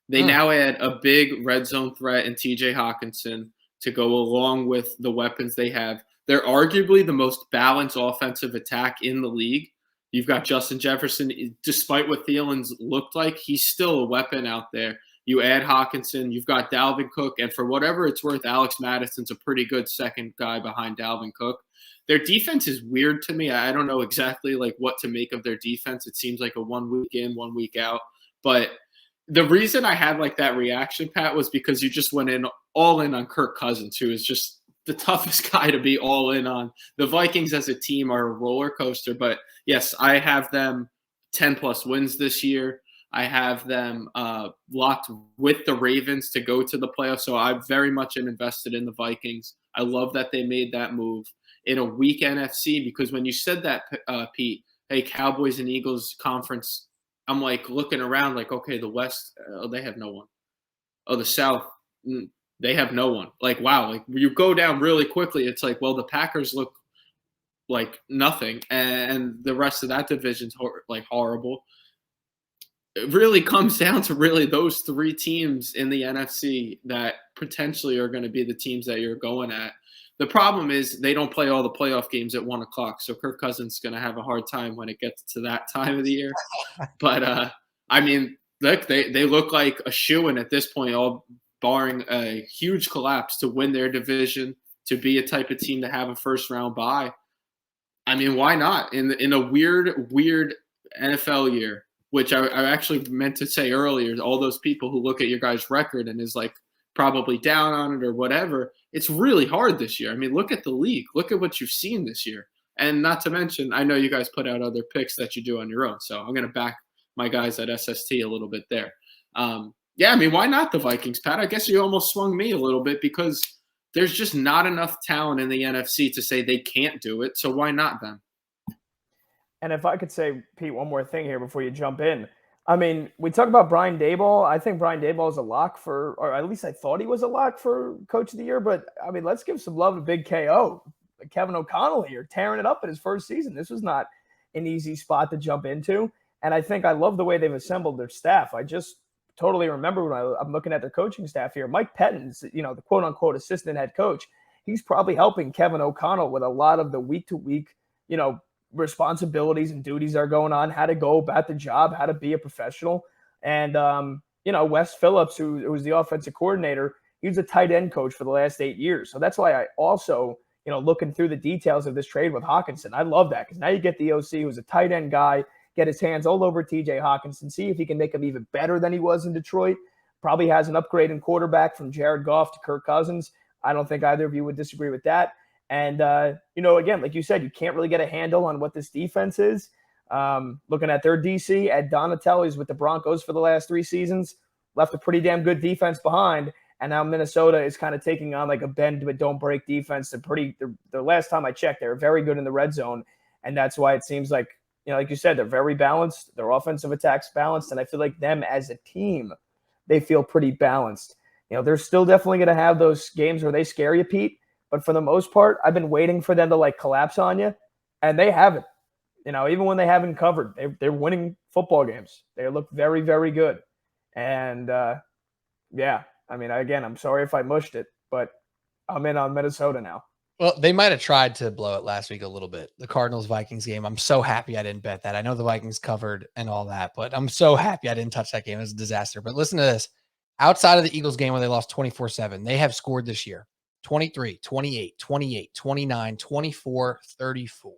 They now add a big red zone threat in TJ Hawkinson to go along with the weapons they have. They're arguably the most balanced offensive attack in the league. You've got Justin Jefferson. Despite what Thielen's looked like, he's still a weapon out there. You add Hawkinson. You've got Dalvin Cook. And for whatever it's worth, Alex Madison's a pretty good second guy behind Dalvin Cook. Their defense is weird to me. I don't know exactly like what to make of their defense. It seems like a 1 week in, 1 week out. But the reason I had like that reaction, Pat, was because you just went all in on Kirk Cousins, who is just the toughest guy to be all in on. The Vikings as a team are a roller coaster, but yes, I have them 10 plus wins this year. I have them locked with the Ravens to go to the playoffs. So I very much am invested in the Vikings. I love that they made that move in a weak NFC, because when you said that, Pete, hey, Cowboys and Eagles conference, I'm like looking around like, okay, the West, they have no one. Oh, the South, they have no one. Like, wow, like you go down really quickly. It's like, well, the Packers look like nothing, and the rest of that division's like horrible. It really comes down to really those three teams in the NFC that potentially are going to be the teams that you're going at. The problem is they don't play all the playoff games at 1 o'clock, so Kirk Cousins is going to have a hard time when it gets to that time of the year. But I mean, look, they look like a shoo-in at this point, all barring a huge collapse, to win their division, to be a type of team to have a first round bye. I mean, why not? In a weird NFL year, which I actually meant to say earlier, all those people who look at your guys' record and is like probably down on it or whatever, it's really hard this year. I mean, look at the league. Look at what you've seen this year. And not to mention, I know you guys put out other picks that you do on your own, so I'm going to back my guys at SST a little bit there. Yeah, I mean, why not the Vikings, Pat? I guess you almost swung me a little bit, because there's just not enough talent in the NFC to say they can't do it, so why not them? And if I could say, Pete, one more thing here before you jump in. I mean, we talk about Brian Daboll. I think Brian Daboll is a lock for, or at least I thought he was a lock for Coach of the Year. But, I mean, let's give some love to Big KO. Kevin O'Connell here, tearing it up in his first season. This was not an easy spot to jump into. And I think I love the way they've assembled their staff. I just totally remember when I'm looking at their coaching staff here. Mike Pettin's, the quote-unquote assistant head coach. He's probably helping Kevin O'Connell with a lot of the week-to-week, responsibilities and duties are going on, how to go about the job, how to be a professional. And, Wes Phillips, who was the offensive coordinator, he was a tight end coach for the last 8 years. So that's why I also, looking through the details of this trade with Hawkinson, I love that, because now you get the OC who's a tight end guy, get his hands all over TJ Hawkinson, see if he can make him even better than he was in Detroit. Probably has an upgrade in quarterback from Jared Goff to Kirk Cousins. I don't think either of you would disagree with that. And, again, like you said, you can't really get a handle on what this defense is. Looking at their DC, Ed Donatelli's with the Broncos for the last 3 seasons, left a pretty damn good defense behind. And now Minnesota is kind of taking on like a bend but don't break defense. The last time I checked, they were very good in the red zone. And that's why it seems like, like you said, they're very balanced. Their offensive attack's balanced. And I feel like them as a team, they feel pretty balanced. They're still definitely going to have those games where they scare you, Pete. But for the most part, I've been waiting for them to like collapse on you, and they haven't. Even when they haven't covered, they're winning football games. They look very, very good. And yeah, I mean, again, I'm sorry if I mushed it, but I'm in on Minnesota now. Well, they might have tried to blow it last week a little bit. The Cardinals-Vikings game. I'm so happy I didn't bet that. I know the Vikings covered and all that, but I'm so happy I didn't touch that game. It was a disaster. But listen to this. Outside of the Eagles game where they lost 24-7, they have scored this year 23, 28, 28, 29, 24, 34.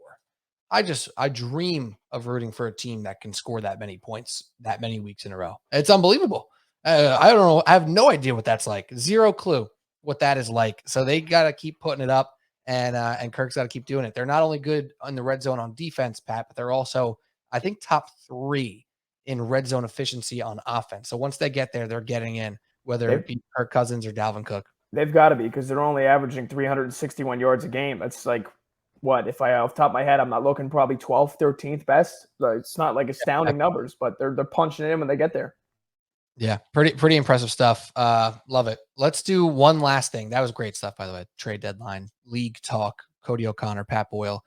I dream of rooting for a team that can score that many points that many weeks in a row. It's unbelievable. I don't know. I have no idea what that's like. Zero clue what that is like. So they got to keep putting it up, and Kirk's got to keep doing it. They're not only good on the red zone on defense, Pat, but they're also, I think, top 3 in red zone efficiency on offense. So once they get there, they're getting in, whether it be Kirk Cousins or Dalvin Cook. They've got to be, because they're only averaging 361 yards a game. That's like, what, if I, off the top of my head, I'm not looking, probably 12th, 13th best. It's not like astounding numbers, but they're punching it in when they get there. Yeah, pretty impressive stuff. Love it. Let's do one last thing. That was great stuff, by the way. Trade deadline, league talk, Cody O'Connor, Pat Boyle.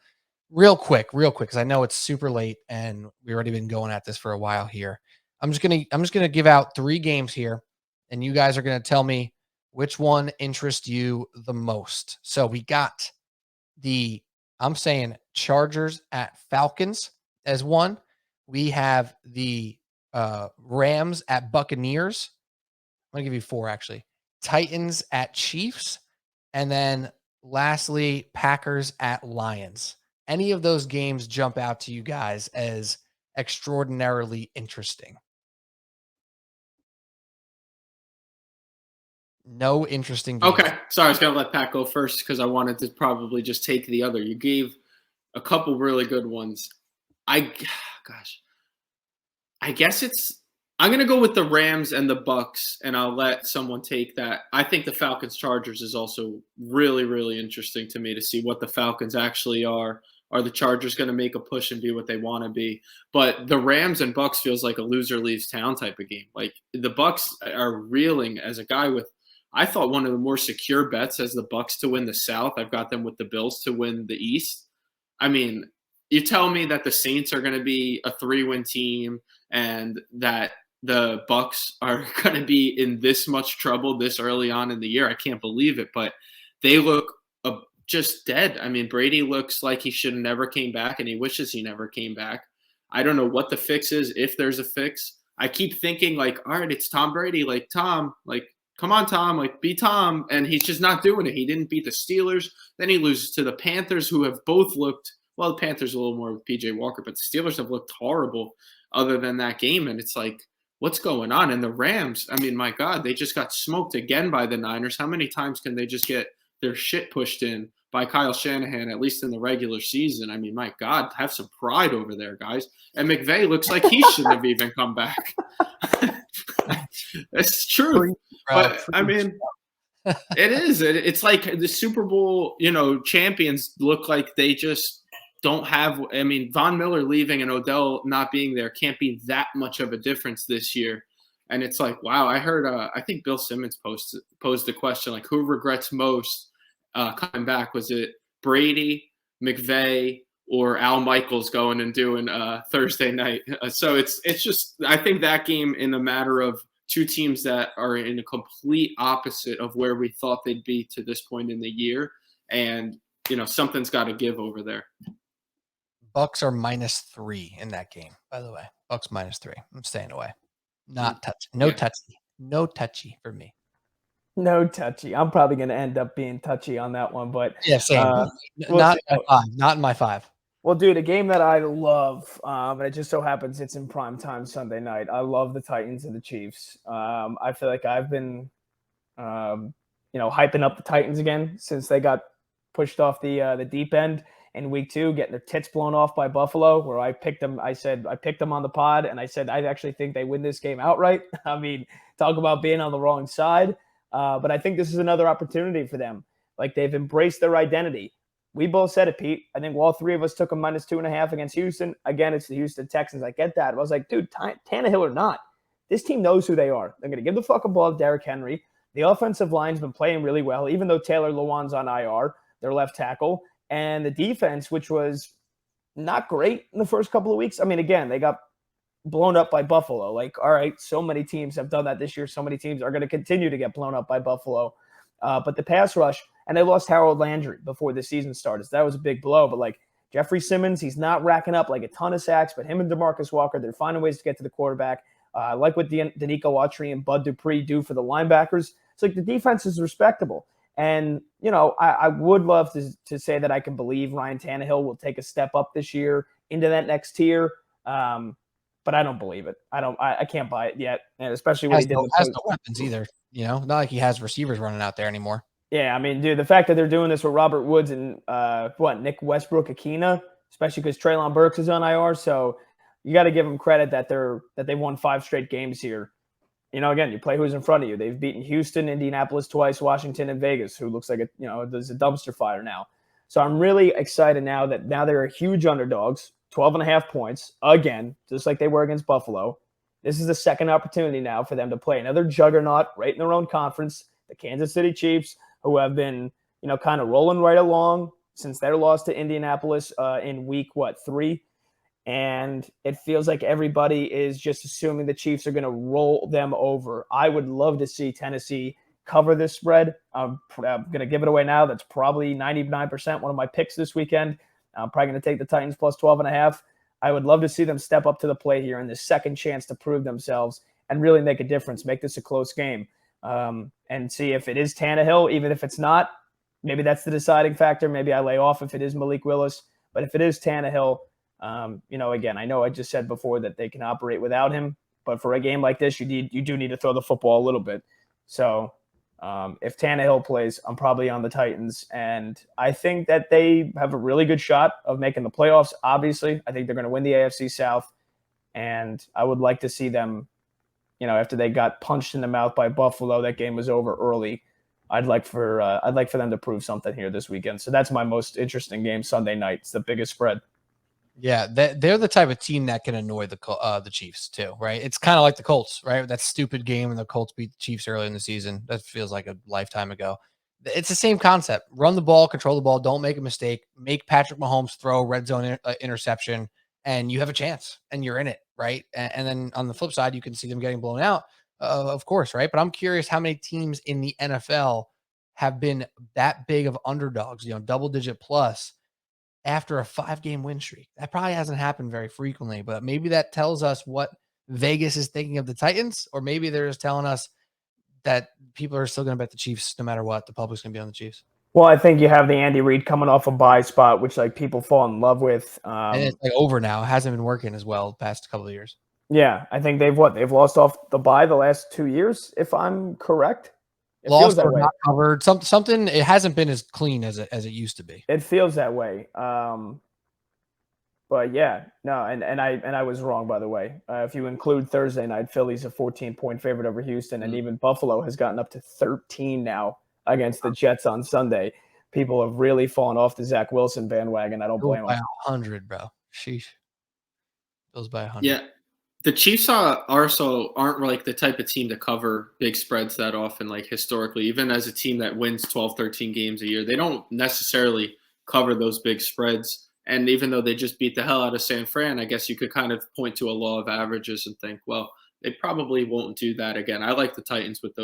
Real quick, because I know it's super late and we've already been going at this for a while here. I'm just gonna give out 3 games here, and you guys are gonna tell me which one interests you the most. So we got I'm saying Chargers at Falcons as one. We have the Rams at Buccaneers. I'm going to give you 4, actually. Titans at Chiefs. And then Lastly, Packers at Lions. Any of those games jump out to you guys as extraordinarily interesting? No interesting games. Okay, sorry, I was gonna let Pat go first because I wanted to probably just take the other. You gave a couple really good ones. Gosh, I guess I'm gonna go with the Rams and the Bucks, and I'll let someone take that. I think the Falcons Chargers is also really, really interesting to me to see what the Falcons actually are. Are the Chargers going to make a push and be what they want to be? But the Rams and Bucks feels like a loser leaves town type of game. Like the Bucks are reeling as a guy with, I thought one of the more secure bets as the Bucks to win the South. I've got them with the Bills to win the East. I mean, you tell me that the Saints are going to be a 3-win team and that the Bucks are going to be in this much trouble this early on in the year. I can't believe it, but they look just dead. I mean, Brady looks like he should have never came back, and he wishes he never came back. I don't know what the fix is, if there's a fix. I keep thinking, like, all right, it's Tom Brady. Like, Tom, like, come on, Tom, like, be Tom. And he's just not doing it. He didn't beat the Steelers. Then he loses to the Panthers, who have both looked, well, the Panthers a little more with P.J. Walker, but the Steelers have looked horrible other than that game. And it's like, what's going on? And the Rams, I mean, my God, they just got smoked again by the Niners. How many times can they just get their shit pushed in by Kyle Shanahan, at least in the regular season? I mean, my God, have some pride over there, guys. And McVay looks like he shouldn't have even come back. It's true. But, I mean, it is. It's like the Super Bowl, champions look like they just don't have – I mean, Von Miller leaving and Odell not being there can't be that much of a difference this year. And it's like, wow, I heard I think Bill Simmons posed the question, like, who regrets most coming back? Was it Brady, McVay, or Al Michaels going and doing Thursday night? So it's just, I think that game, in a matter of two teams that are in a complete opposite of where we thought they'd be to this point in the year. And, something's got to give over there. Bucks are -3 in that game, by the way. Bucks -3. I'm staying away. Not touchy. No touchy. No touchy for me. No touchy. I'm probably going to end up being touchy on that one, but yeah, same. Not in my 5. Well, dude, a game that I love, and it just so happens it's in prime time Sunday night. I love the Titans and the Chiefs. I feel like I've been, hyping up the Titans again since they got pushed off the deep end in week 2, getting their tits blown off by Buffalo, where I picked them. I said I picked them on the pod, and I said I actually think they win this game outright. I mean, talk about being on the wrong side. But I think this is another opportunity for them. Like, they've embraced their identity. We both said it, Pete. I think all three of us took them -2.5 against Houston. Again, it's the Houston Texans. I get that. I was like, dude, Tannehill or not, this team knows who they are. They're going to give the fucking ball to Derrick Henry. The offensive line's been playing really well, even though Taylor Lewan's on IR, their left tackle. And the defense, which was not great in the first couple of weeks. I mean, again, they got blown up by Buffalo. Like, all right, so many teams have done that this year. So many teams are going to continue to get blown up by Buffalo. But the pass rush, and they lost Harold Landry before the season started. So that was a big blow. But, like, Jeffrey Simmons, he's not racking up like a ton of sacks, but him and DeMarcus Walker, they're finding ways to get to the quarterback. Like what Danico Autry and Bud Dupree do for the linebackers. It's like the defense is respectable. And, I would love to say that I can believe Ryan Tannehill will take a step up this year into that next tier. But I don't believe it. I can't buy it yet. And especially when he didn't has no weapons either. Not like he has receivers running out there anymore. Yeah, I mean, dude, the fact that they're doing this with Robert Woods and Nick Westbrook-Akina, especially because Treylon Burks is on IR. So you got to give them credit that they won 5 straight games here. Again, you play who's in front of you. They've beaten Houston, Indianapolis twice, Washington, and Vegas, who looks like there's a dumpster fire now. So I'm really excited now that they're huge underdogs, 12.5 points, again, just like they were against Buffalo. This is the second opportunity now for them to play another juggernaut right in their own conference, the Kansas City Chiefs, who have been, kind of rolling right along since their loss to Indianapolis in week 3. And it feels like everybody is just assuming the Chiefs are going to roll them over. I would love to see Tennessee cover this spread. I'm going to give it away now. That's probably 99% one of my picks this weekend. I'm probably going to take the Titans plus 12.5. I would love to see them step up to the plate here in this second chance to prove themselves and really make a difference, make this a close game, and see if it is Tannehill. Even if it's not, maybe that's the deciding factor. Maybe I lay off if it is Malik Willis. But if it is Tannehill, again, I know I just said before that they can operate without him. But for a game like this, you do need to throw the football a little bit. So if Tannehill plays, I'm probably on the Titans. And I think that they have a really good shot of making the playoffs, obviously. I think they're going to win the AFC South. And I would like to see them, after they got punched in the mouth by Buffalo, that game was over early. I'd like for them to prove something here this weekend. So that's my most interesting game Sunday night. It's the biggest spread. Yeah, they're the type of team that can annoy the Chiefs too, right? It's kind of like the Colts, right? That stupid game when the Colts beat the Chiefs early in the season. That feels like a lifetime ago. It's the same concept. Run the ball, control the ball, don't make a mistake. Make Patrick Mahomes throw a red zone interception, and you have a chance, and you're in it, right? And then on the flip side, you can see them getting blown out, of course, right? But I'm curious how many teams in the NFL have been that big of underdogs, double-digit plus, after a 5-game win streak. That probably hasn't happened very frequently, but maybe that tells us what Vegas is thinking of the Titans, or maybe they're just telling us that people are still going to bet the Chiefs no matter what. The public's going to be on the Chiefs. Well, I think you have the Andy Reid coming off a bye spot, which people fall in love with. And it's over now. It hasn't been working as well the past couple of years. Yeah, I think they've lost off the bye the last 2 years, if I'm correct. It lost or not covered. Something. It hasn't been as clean as it used to be. It feels that way. But yeah, no, and I was wrong, by the way. If you include Thursday night, Philly's a 14-point favorite over Houston, and even Buffalo has gotten up to 13 now against the Jets on Sunday. People have really fallen off the Zach Wilson bandwagon. I don't blame them. By 100, bro. Sheesh. Goes by 100. Yeah. The Chiefs also aren't like the type of team to cover big spreads that often, like historically. Even as a team that wins 12, 13 games a year, they don't necessarily cover those big spreads. And even though they just beat the hell out of San Fran, I guess you could kind of point to a law of averages and think, well, they probably won't do that again. I like the Titans with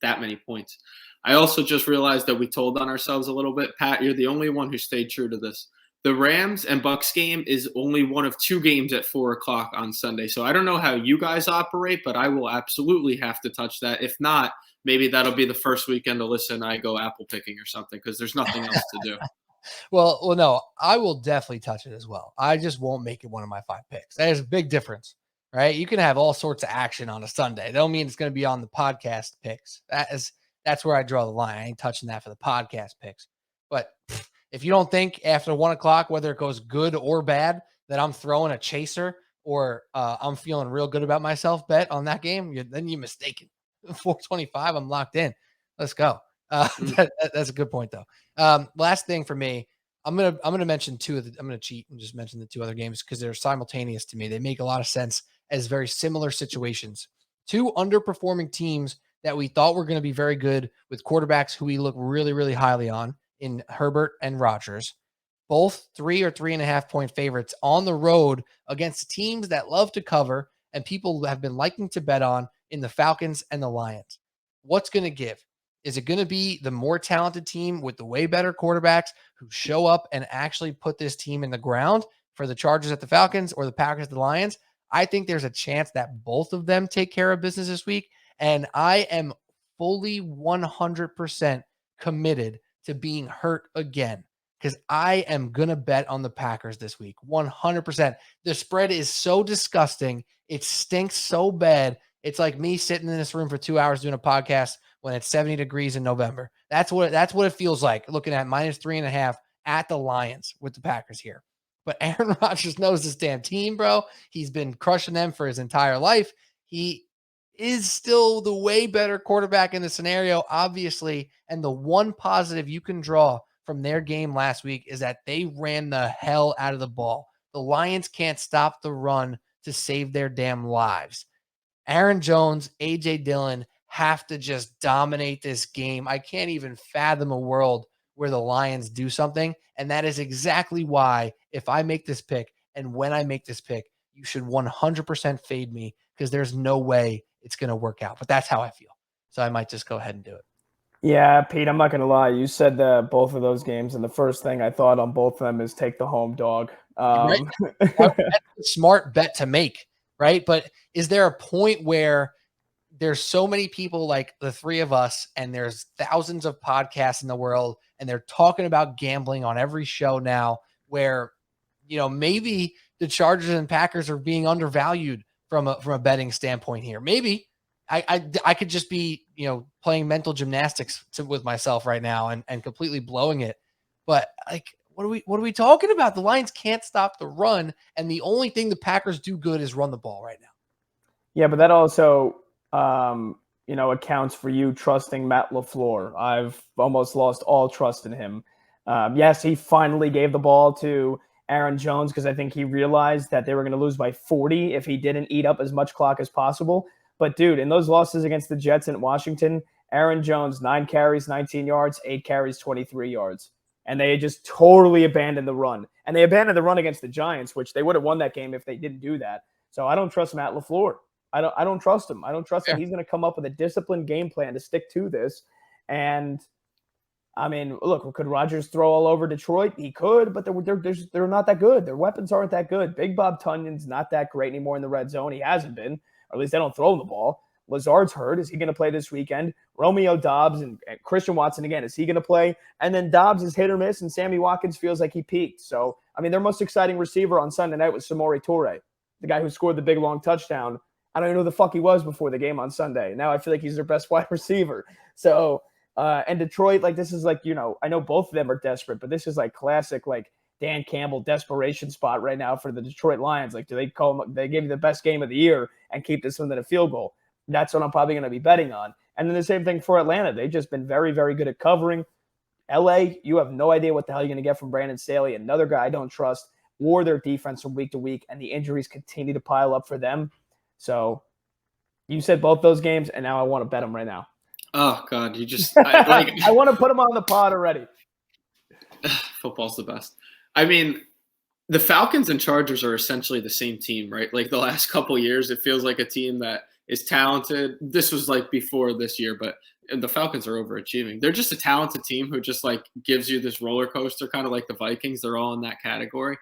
that many points. I also just realized that we told on ourselves a little bit. Pat, you're the only one who stayed true to this. The Rams and Bucks game is only one of 2 games at 4:00 on Sunday. So I don't know how you guys operate, but I will absolutely have to touch that. If not, maybe that'll be the first weekend to listen. I go apple picking or something because there's nothing else to do. Well, no, I will definitely touch it as well. I just won't make it one of my 5 picks. There's a big difference, right? You can have all sorts of action on a Sunday. That don't mean it's going to be on the podcast picks. That's where I draw the line. I ain't touching that for the podcast picks. But if you don't think after 1:00, whether it goes good or bad, that I'm throwing a chaser or I'm feeling real good about myself bet on that game, then you're mistaken. 425, I'm locked in. Let's go. That's a good point, though. Last thing for me, I'm gonna mention I'm gonna cheat and just mention the 2 other games because they're simultaneous to me. They make a lot of sense as very similar situations. 2 underperforming teams that we thought were going to be very good with quarterbacks who we look really, really highly on in Herbert and Rodgers. Both 3 or 3.5 point favorites on the road against teams that love to cover and people have been liking to bet on in the Falcons and the Lions. What's going to give? Is it going to be the more talented team with the way better quarterbacks who show up and actually put this team in the ground for the Chargers at the Falcons or the Packers at the Lions? I think there's a chance that both of them take care of business this week. And I am fully 100% committed to being hurt again because I am going to bet on the Packers this week. 100%. The spread is so disgusting. It stinks so bad. It's like me sitting in this room for 2 hours doing a podcast when it's 70 degrees in November. That's what it feels like looking at -3.5 at the Lions with the Packers here. But Aaron Rodgers knows this damn team, bro. He's been crushing them for his entire life. He is still the way better quarterback in the scenario, obviously. And the one positive you can draw from their game last week is that they ran the hell out of the ball. The Lions can't stop the run to save their damn lives. Aaron Jones, A.J. Dillon have to just dominate this game. I can't even fathom a world where the Lions do something. And that is exactly why if I make this pick and when I make this pick, you should 100% fade me because there's no way it's going to work out. But that's how I feel. So I might just go ahead and do it. Yeah, Pete, I'm not going to lie. You said both of those games, and the first thing I thought on both of them is take the home dog. Right? That's a smart bet to make, right? But is there a point where there's so many people like the 3 of us and there's thousands of podcasts in the world and they're talking about gambling on every show now, where, maybe the Chargers and Packers are being undervalued from a betting standpoint here. Maybe I could just be, playing mental gymnastics with myself right now and completely blowing it. But like, what are we talking about? The Lions can't stop the run, and the only thing the Packers do good is run the ball right now. Yeah, but that also, accounts for you trusting Matt LaFleur. I've almost lost all trust in him. Yes, he finally gave the ball to Aaron Jones because I think he realized that they were going to lose by 40 if he didn't eat up as much clock as possible. But, dude, in those losses against the Jets and Washington, Aaron Jones, 9 carries, 19 yards, 8 carries, 23 yards. And they just totally abandoned the run. And they abandoned the run against the Giants, which they would have won that game if they didn't do that. So I don't trust Matt LaFleur. I don't trust him. I don't trust that he's going to come up with a disciplined game plan to stick to this. And I mean, look, could Rodgers throw all over Detroit? He could, but they're not that good. Their weapons aren't that good. Big Bob Tunion's not that great anymore in the red zone. He hasn't been, or at least they don't throw him the ball. Lazard's hurt. Is he going to play this weekend? Romeo Doubs and Christian Watson again. Is he going to play? And then Doubs is hit or miss, and Sammy Watkins feels like he peaked. So, I mean, their most exciting receiver on Sunday night was Samori Toure, the guy who scored the big long touchdown. I don't even know who the fuck he was before the game on Sunday. Now I feel like he's their best wide receiver. So, and Detroit, like, this is like, I know both of them are desperate, but this is like classic, like, Dan Campbell desperation spot right now for the Detroit Lions. Like, do they call them, they give you the best game of the year and keep this within a field goal? That's what I'm probably going to be betting on. And then the same thing for Atlanta. They've just been very, very good at covering. LA, you have no idea what the hell you're going to get from Brandon Staley, another guy I don't trust, or their defense from week to week, and the injuries continue to pile up for them. So you said both those games, and now I want to bet them right now. Oh, God, you just I want to put them on the pod already. Football's the best. I mean, the Falcons and Chargers are essentially the same team, right? Like the last couple of years, it feels like a team that is talented. This was like before this year, but the Falcons are overachieving. They're just a talented team who just like gives you this roller coaster, kind of like the Vikings. They're all in that category.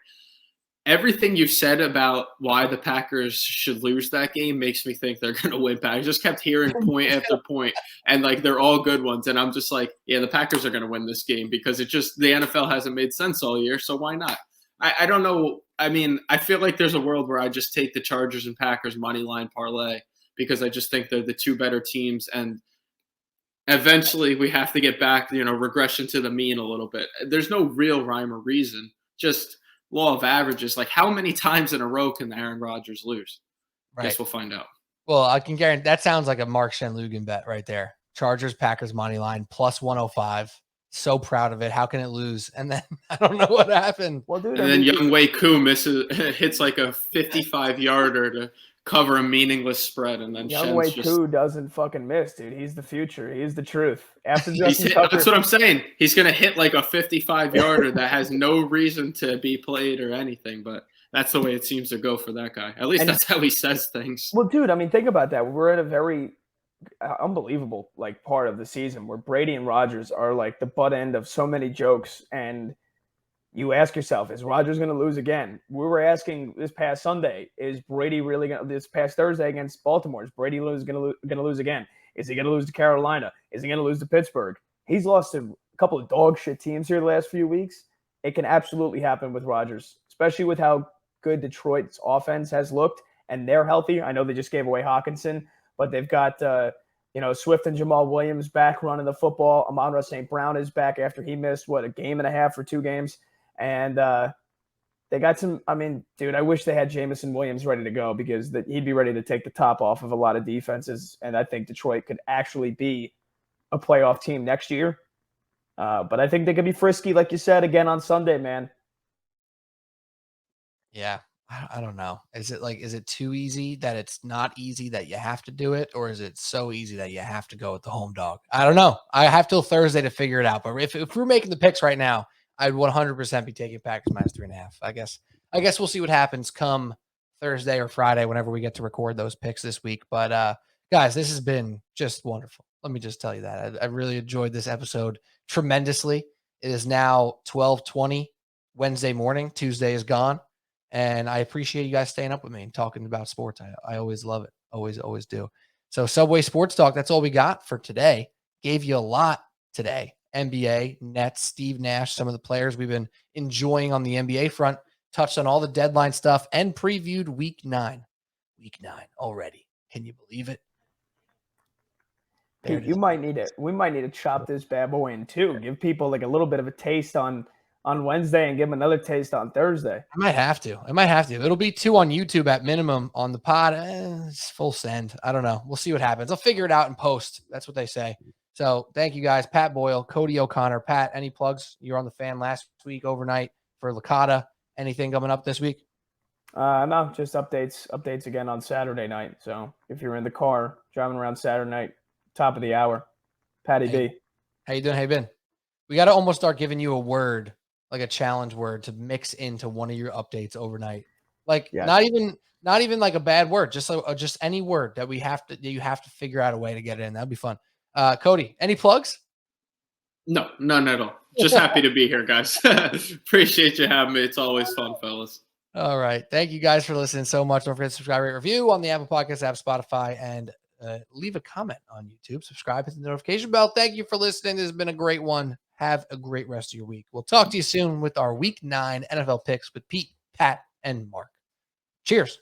Everything you said about why the Packers should lose that game makes me think they're going to win back. I just kept hearing point after point, and like they're all good ones. And I'm just like, yeah, the Packers are going to win this game because the NFL hasn't made sense all year, so why not? I don't know. I mean, I feel like there's a world where I just take the Chargers and Packers money line parlay because I just think they're the two better teams, and eventually we have to get back, regression to the mean a little bit. There's no real rhyme or reason, just law of averages. Like, how many times in a row can Aaron Rodgers lose? Right. Guess we'll find out. Well, I can guarantee that sounds like a Mark Shanlugan bet right there. Chargers, Packers money line plus 105. So proud of it. How can it lose? And then I don't know what happened. Well, dude, and then Young Wei Koo hits like a 55-yarder to cover a meaningless spread, and then Young Wei Koo doesn't fucking miss, dude. He's the future. He's the truth. After Justin Tucker, that's what I'm saying. He's gonna hit like a 55-yarder that has no reason to be played or anything, but that's the way it seems to go for that guy. At least that's how he says things. Well, dude, I mean, think about that. We're at a very unbelievable like part of the season where Brady and Rodgers are like the butt end of so many jokes, and you ask yourself, is Rodgers going to lose again? We were asking this past Sunday, is Brady really going to, this past Thursday against Baltimore, is Brady going to lose again? Is he going to lose to Carolina? Is he going to lose to Pittsburgh? He's lost to a couple of dog shit teams here the last few weeks. It can absolutely happen with Rodgers, especially with how good Detroit's offense has looked, and they're healthy. I know they just gave away Hawkinson, but they've got, Swift and Jamal Williams back running the football. Amon-Ra St. Brown is back after he missed, a game and a half or 2 games. And they got some – I mean, dude, I wish they had Jameson Williams ready to go because he'd be ready to take the top off of a lot of defenses. And I think Detroit could actually be a playoff team next year. But I think they could be frisky, like you said, again on Sunday, man. Yeah, I don't know. Is it too easy that it's not easy that you have to do it? Or is it so easy that you have to go with the home dog? I don't know. I have till Thursday to figure it out. But if we're making the picks right now, I'd 100% be taking Packers minus 3.5. I guess we'll see what happens come Thursday or Friday whenever we get to record those picks this week. But guys, this has been just wonderful. Let me just tell you that. I really enjoyed this episode tremendously. It is now 12:20 Wednesday morning. Tuesday is gone. And I appreciate you guys staying up with me and talking about sports. I always love it. Always do. So Subway Sports Talk, that's all we got for today. Gave you a lot today. NBA, Nets, Steve Nash, some of the players we've been enjoying on the NBA front, touched on all the deadline stuff, and previewed week 9. Week 9 already. Can you believe it? Pete, we might need to chop this bad boy in two. Give people like a little bit of a taste on Wednesday and give them another taste on Thursday. I might have to. It'll be 2 on YouTube at minimum. On the pod, it's full send. I don't know. We'll see what happens. I'll figure it out in post. That's what they say. So thank you guys. Pat Boyle, Cody O'Connor. Pat, any plugs? You were on the Fan last week overnight for Licata. Anything coming up this week? No, just updates again on Saturday night. So if you're in the car driving around Saturday night, top of the hour, Patty B. How you doing? How you been? We got to almost start giving you a word, like a challenge word, to mix into one of your updates overnight. Like not even like a bad word, just any word that you have to figure out a way to get it in. That'd be fun. Cody, any plugs? No, none at all. Just happy to be here, guys. Appreciate you having me. It's always fun, fellas. All right. Thank you guys for listening so much. Don't forget to subscribe, rate, review on the Apple Podcasts app, Spotify, and leave a comment on YouTube. Subscribe, hit the notification bell. Thank you for listening. This has been a great one. Have a great rest of your week. We'll talk to you soon with our Week 9 NFL picks with Pete, Pat, and Mark. Cheers.